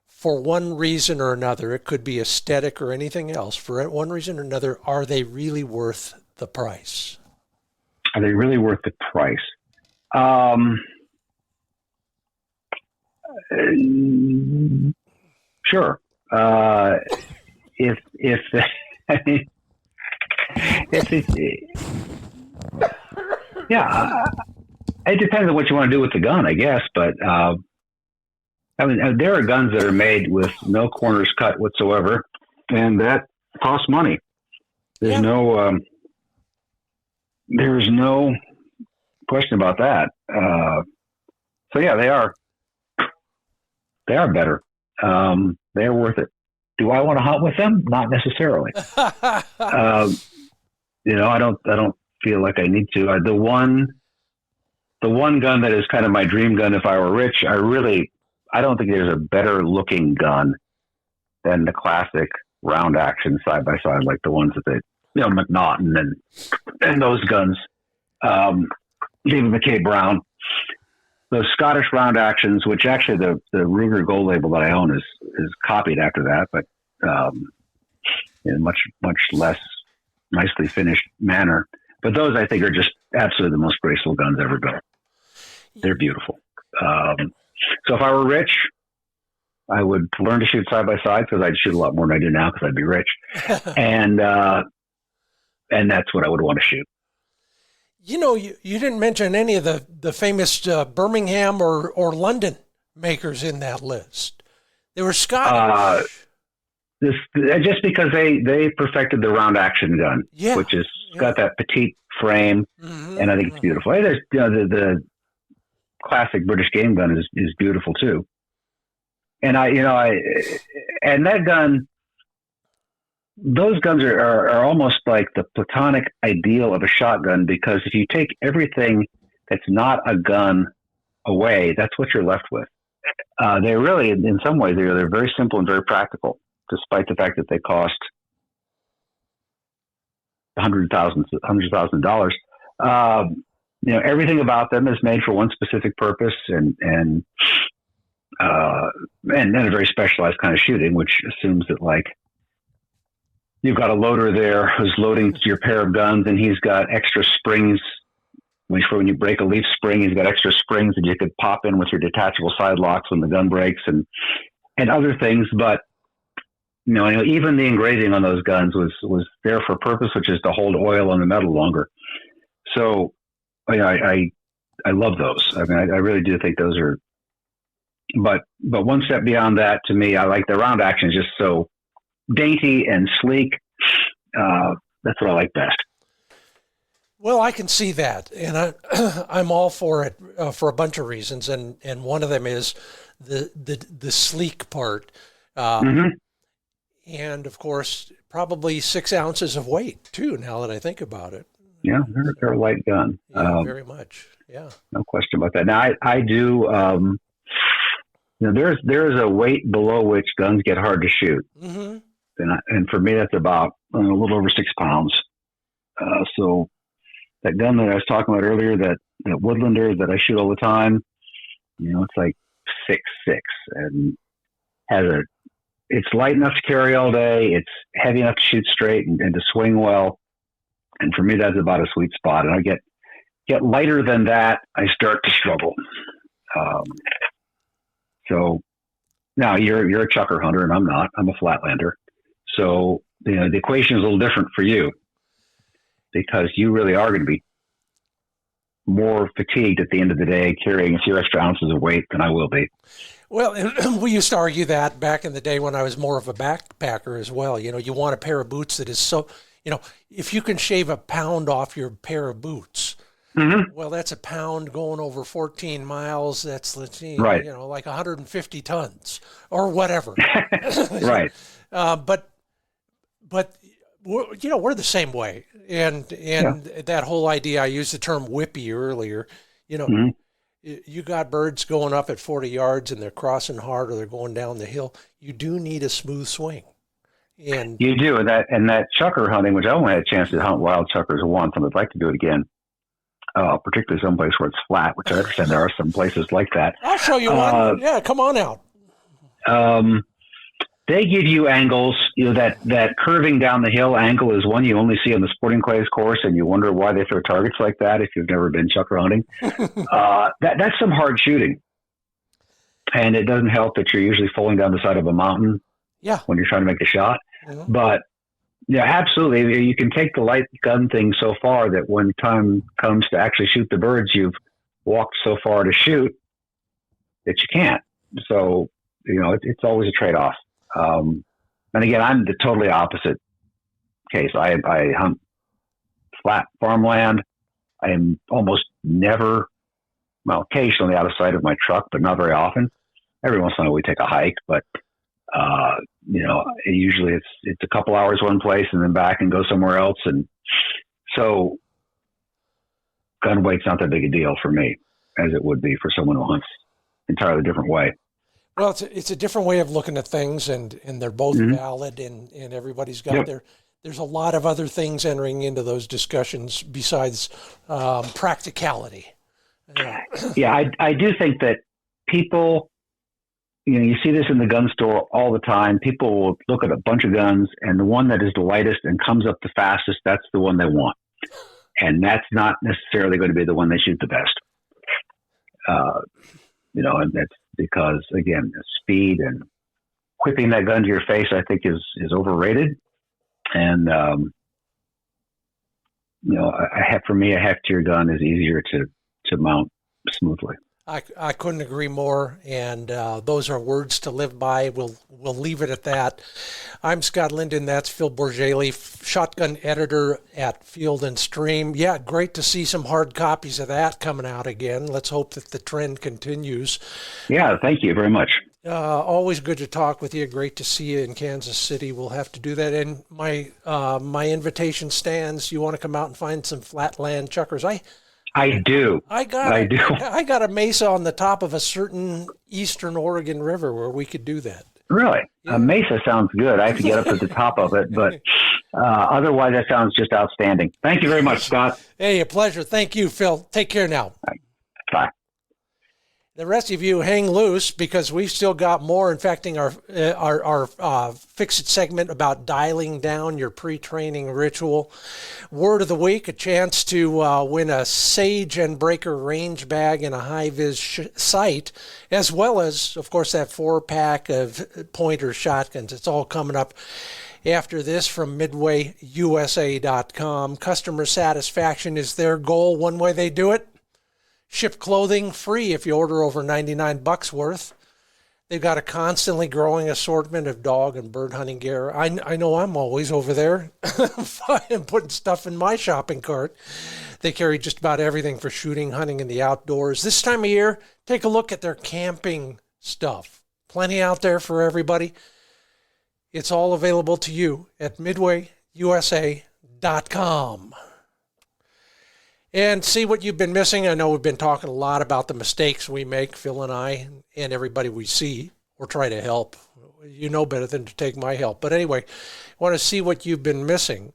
for one reason or another, it could be aesthetic or anything else, for one reason or another, are they really worth the price? Are they really worth the price? Sure. If it depends on what you want to do with the gun, I guess. But there are guns that are made with no corners cut whatsoever, and that costs money. There's no question about that. They are better. They are worth it. Do I want to hunt with them? Not necessarily. I don't feel like I need to. The one gun that is kind of my dream gun if I were rich, I don't think there's a better looking gun than the classic round action side by side, like the ones that McNaughton and those guns, David McKay Brown. Those Scottish round actions, which actually the Ruger Gold label that I own is copied after that, but in a much less nicely finished manner. But those, I think, are just absolutely the most graceful guns ever built. They're beautiful. So if I were rich, I would learn to shoot side by side, because I'd shoot a lot more than I do now because I'd be rich, and that's what I would want to shoot. You didn't mention any of the famous Birmingham or London makers in that list. They were Scottish. Just because they perfected the round action gun, which is got that petite frame, and I think it's beautiful. There's the classic British game gun is beautiful too, and and that gun. Those guns are almost like the platonic ideal of a shotgun, because if you take everything that's not a gun away, that's what you're left with. They really, in some ways, they're very simple and very practical, despite the fact that they cost $100,000. Everything about them is made for one specific purpose, and then a very specialized kind of shooting, which assumes that, like, you've got a loader there who's loading your pair of guns, and he's got extra springs. When you break a leaf spring, he's got extra springs that you could pop in with your detachable side locks when the gun breaks, and other things. But even the engraving on those guns was there for a purpose, which is to hold oil on the metal longer. So I love those. I mean, I really do think those are. But one step beyond that, to me, I like the round action is just so dainty and sleek. That's what I like best. Well, I can see that, and I'm all for it for a bunch of reasons, and one of them is the sleek part, and of course, probably 6 ounces of weight too. Now that I think about it, yeah, they're a light gun. Yeah, very much. Yeah, no question about that. Now, I do. There's a weight below which guns get hard to shoot, and for me, that's about a little over 6 pounds. So. That gun that I was talking about earlier, that Woodlander that I shoot all the time, it's like 6'6", and it's light enough to carry all day. It's heavy enough to shoot straight and to swing well. And for me, that's about a sweet spot. And I get lighter than that, I start to struggle. So now you're a chucker hunter, and I'm not. I'm a flatlander. So the equation is a little different for you, because you really are going to be more fatigued at the end of the day carrying a few extra ounces of weight than I will be. Well, we used to argue that back in the day when I was more of a backpacker as well. You want a pair of boots that is so, if you can shave a pound off your pair of boots, well, that's a pound going over 14 miles. That's, right. Like 150 tons or whatever. Right. But we're the same way, and that whole idea. I used the term whippy earlier. You got birds going up at 40 yards and they're crossing hard, or they're going down the hill. You do need a smooth swing, and you do. And that chucker hunting, which I only had a chance to hunt wild chuckers once, and I'd like to do it again. Particularly someplace where it's flat, which I understand there are some places like that. I'll show you one. Yeah, come on out. They give you angles, that curving down the hill angle is one you only see on the sporting clays course, and you wonder why they throw targets like that if you've never been chucker hunting. That's some hard shooting. And it doesn't help that you're usually falling down the side of a mountain when you're trying to make the shot. But, yeah, absolutely. You can take the light gun thing so far that when time comes to actually shoot the birds, you've walked so far to shoot that you can't. So, it's always a trade-off. And again, I'm the totally opposite case. I hunt flat farmland. I am almost never, occasionally out of sight of my truck, but not very often. Every once in a while we take a hike, but, usually it's a couple hours one place and then back and go somewhere else. And so gun weight's not that big a deal for me as it would be for someone who hunts entirely different way. Well, it's a different way of looking at things, and they're both valid, and everybody's got there's a lot of other things entering into those discussions besides practicality. Yeah, I do think that people, you see this in the gun store all the time. People will look at a bunch of guns, and the one that is the lightest and comes up the fastest, that's the one they want. And that's not necessarily going to be the one they shoot the best. And that's because, again, speed and whipping that gun to your face, I think, is overrated. And, for me, a heftier gun is easier to mount smoothly. I couldn't agree more, and those are words to live by. We'll leave it at that. I'm Scott Linden. That's Phil Bourjaily, shotgun editor at Field and Stream. Yeah, great to see some hard copies of that coming out again. Let's hope that the trend continues. Yeah, thank you very much. Always good to talk with you. Great to see you in Kansas City. We'll have to do that. And my invitation stands. You want to come out and find some flatland chuckers? I do. I got a mesa on the top of a certain eastern Oregon river where we could do that. Really? Yeah. A mesa sounds good. I have to get up to the top of it, but otherwise that sounds just outstanding. Thank you very much, Scott. Hey, a pleasure. Thank you, Phil. Take care now. Bye. The rest of you hang loose because we've still got more. In fact, our Fix It segment about dialing down your pre-training ritual. Word of the week, a chance to win a Sage and Breaker range bag and a HiViz sight, as well as, of course, that 4-pack of pointer shotguns. It's all coming up after this from MidwayUSA.com. Customer satisfaction is their goal. One way they do it: ship clothing free if you order over $99 worth. They've got a constantly growing assortment of dog and bird hunting gear. I know I'm always over there putting stuff in my shopping cart. They carry just about everything for shooting, hunting, and the outdoors. This time of year, take a look at their camping stuff. Plenty out there for everybody. It's all available to you at MidwayUSA.com. And see what you've been missing. I know we've been talking a lot about the mistakes we make, Phil and I, and everybody we see, or try to help. You know better than to take my help. But anyway, want to see what you've been missing?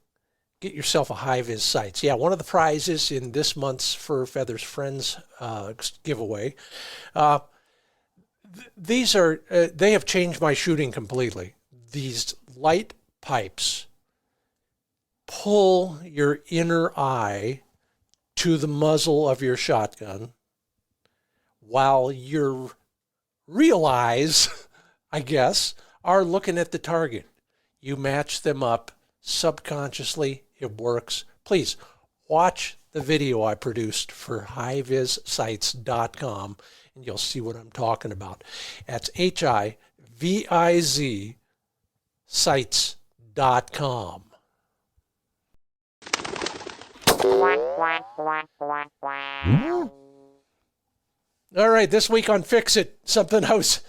Get yourself a HiViz sights. Yeah, one of the prizes in this month's Fur Feathers Friends giveaway. These are, they have changed my shooting completely. These light pipes pull your inner eye to the muzzle of your shotgun while your real eyes, I guess, are looking at the target. You match them up subconsciously. It works. Please watch the video I produced for HiVizSights.com and you'll see what I'm talking about. That's HiViz sights.com. All right, this week on Fix It, something I was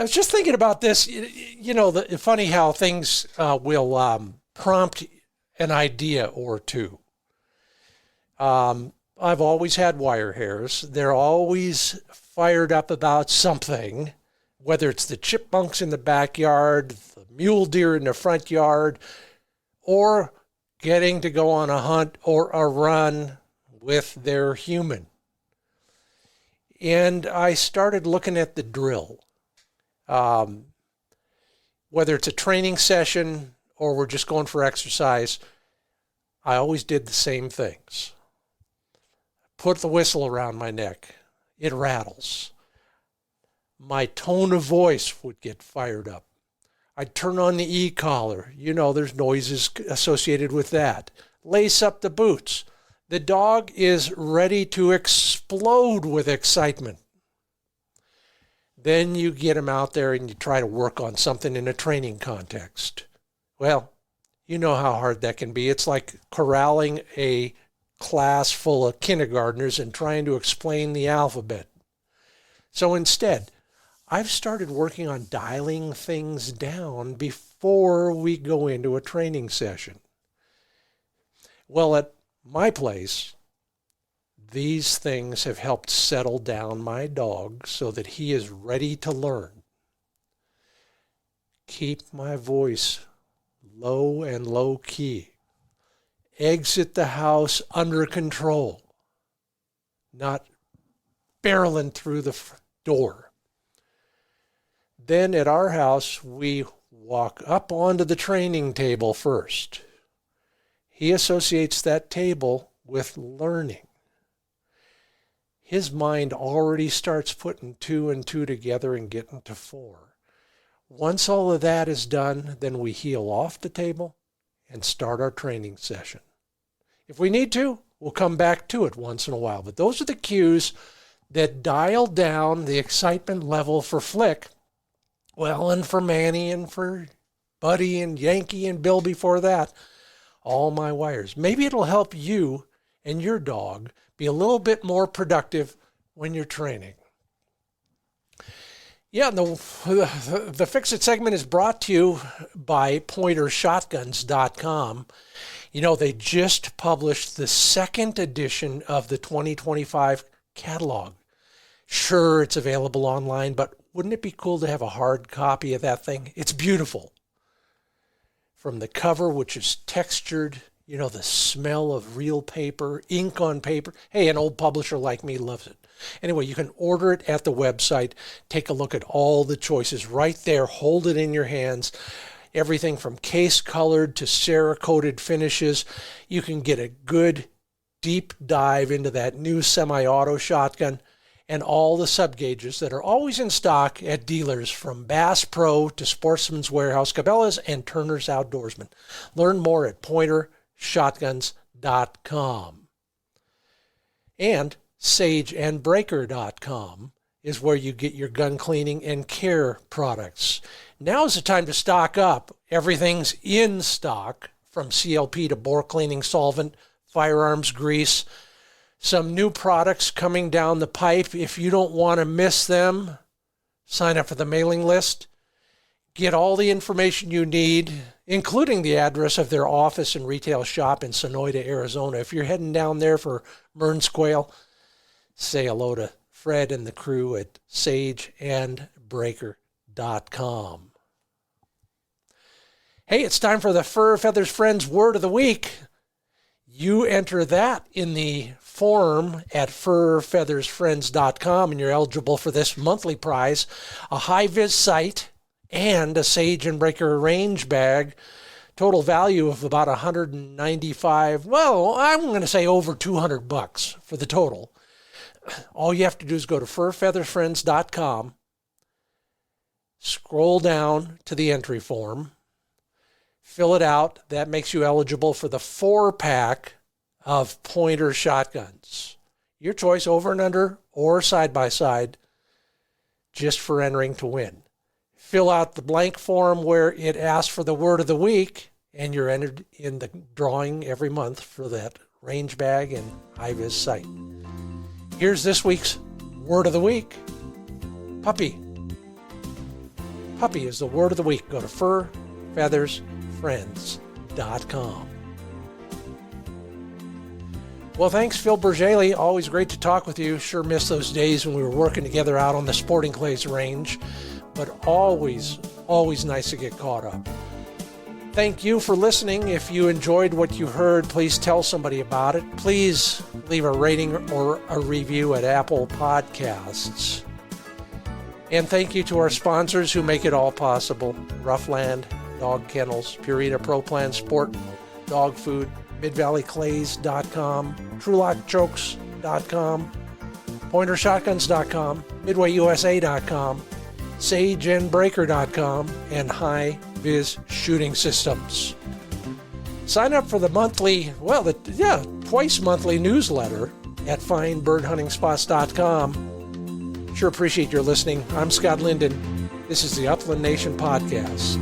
just thinking about this. You know, funny how things will prompt an idea or two. I've always had wire hairs. They're always fired up about something, whether it's the chipmunks in the backyard, the mule deer in the front yard, or getting to go on a hunt or a run with their human. And I started looking at the drill. Whether it's a training session or we're just going for exercise, I always did the same things. Put the whistle around my neck. It rattles. My tone of voice would get fired up. I'd turn on the e-collar. You know, there's noises associated with that. Lace up the boots. The dog is ready to explode with excitement. Then you get him out there and you try to work on something in a training context. Well, you know how hard that can be. It's like corralling a class full of kindergartners and trying to explain the alphabet. So instead, I've started working on dialing things down before we go into a training session. Well, at my place, these things have helped settle down my dog so that he is ready to learn. Keep my voice low and low key. Exit the house under control, not barreling through the door. Then at our house, we walk up onto the training table first. He associates that table with learning. His mind already starts putting 2 and 2 together and getting to 4. Once all of that is done, then we heel off the table and start our training session. If we need to, we'll come back to it once in a while. But those are the cues that dial down the excitement level for Flick. Well, and for Manny and for Buddy and Yankee and Bill before that. All my wires. Maybe it'll help you and your dog be a little bit more productive when you're training. Yeah, the Fix It segment is brought to you by PointerShotguns.com. You know, they just published the second edition of the 2025 catalog. Sure, it's available online, but wouldn't it be cool to have a hard copy of that thing? It's beautiful. From the cover, which is textured, you know, the smell of real paper, ink on paper. Hey, an old publisher like me loves it. Anyway, you can order it at the website. Take a look at all the choices right there. Hold it in your hands. Everything from case-colored to Cerakoted finishes. You can get a good deep dive into that new semi-auto shotgun and all the subgauges that are always in stock at dealers from Bass Pro to Sportsman's Warehouse, Cabela's, and Turner's Outdoorsman. Learn more at pointershotguns.com. And sageandbreaker.com is where you get your gun cleaning and care products. Now's the time to stock up. Everything's in stock, from CLP to bore cleaning solvent, firearms grease. Some new products coming down the pipe. If you don't want to miss them, sign up for the mailing list. Get all the information you need, including the address of their office and retail shop in Sonoyta, Arizona. If you're heading down there for Mern's Quail, say hello to Fred and the crew at sageandbreaker.com. Hey, it's time for the Fur Feathers Friends Word of the Week. You enter that in the form at furfeathersfriends.com, and you're eligible for this monthly prize, a HiViz sight and a Sage and Breaker range bag. Total value of about $195. Well, I'm going to say over $200 for the total. All you have to do is go to furfeathersfriends.com, scroll down to the entry form, fill it out. That makes you eligible for the 4-pack of Pointer shotguns. Your choice, over and under or side by side, just for entering to win. Fill out the blank form where it asks for the word of the week, and you're entered in the drawing every month for that range bag and HiViz sight. Here's this week's word of the week. Puppy. Puppy is the word of the week. Go to furfeathersfriends.com. Well, thanks, Phil Bourjaily. Always great to talk with you. Sure miss those days when we were working together out on the Sporting Clays range, but always nice to get caught up. Thank you for listening. If you enjoyed what you heard, please tell somebody about it. Please leave a rating or a review at Apple Podcasts. And thank you to our sponsors who make it all possible. Roughland Dog Kennels, Purina Pro Plan Sport Dog Food, MidValleyClays.com, TrueLockChokes.com, PointerShotguns.com, MidwayUSA.com, SageandBreaker.com, and HiViz Shooting Systems. Sign up for the monthly, twice monthly newsletter at FindBirdHuntingSpots.com. Sure appreciate your listening. I'm Scott Linden. This is the Upland Nation Podcast.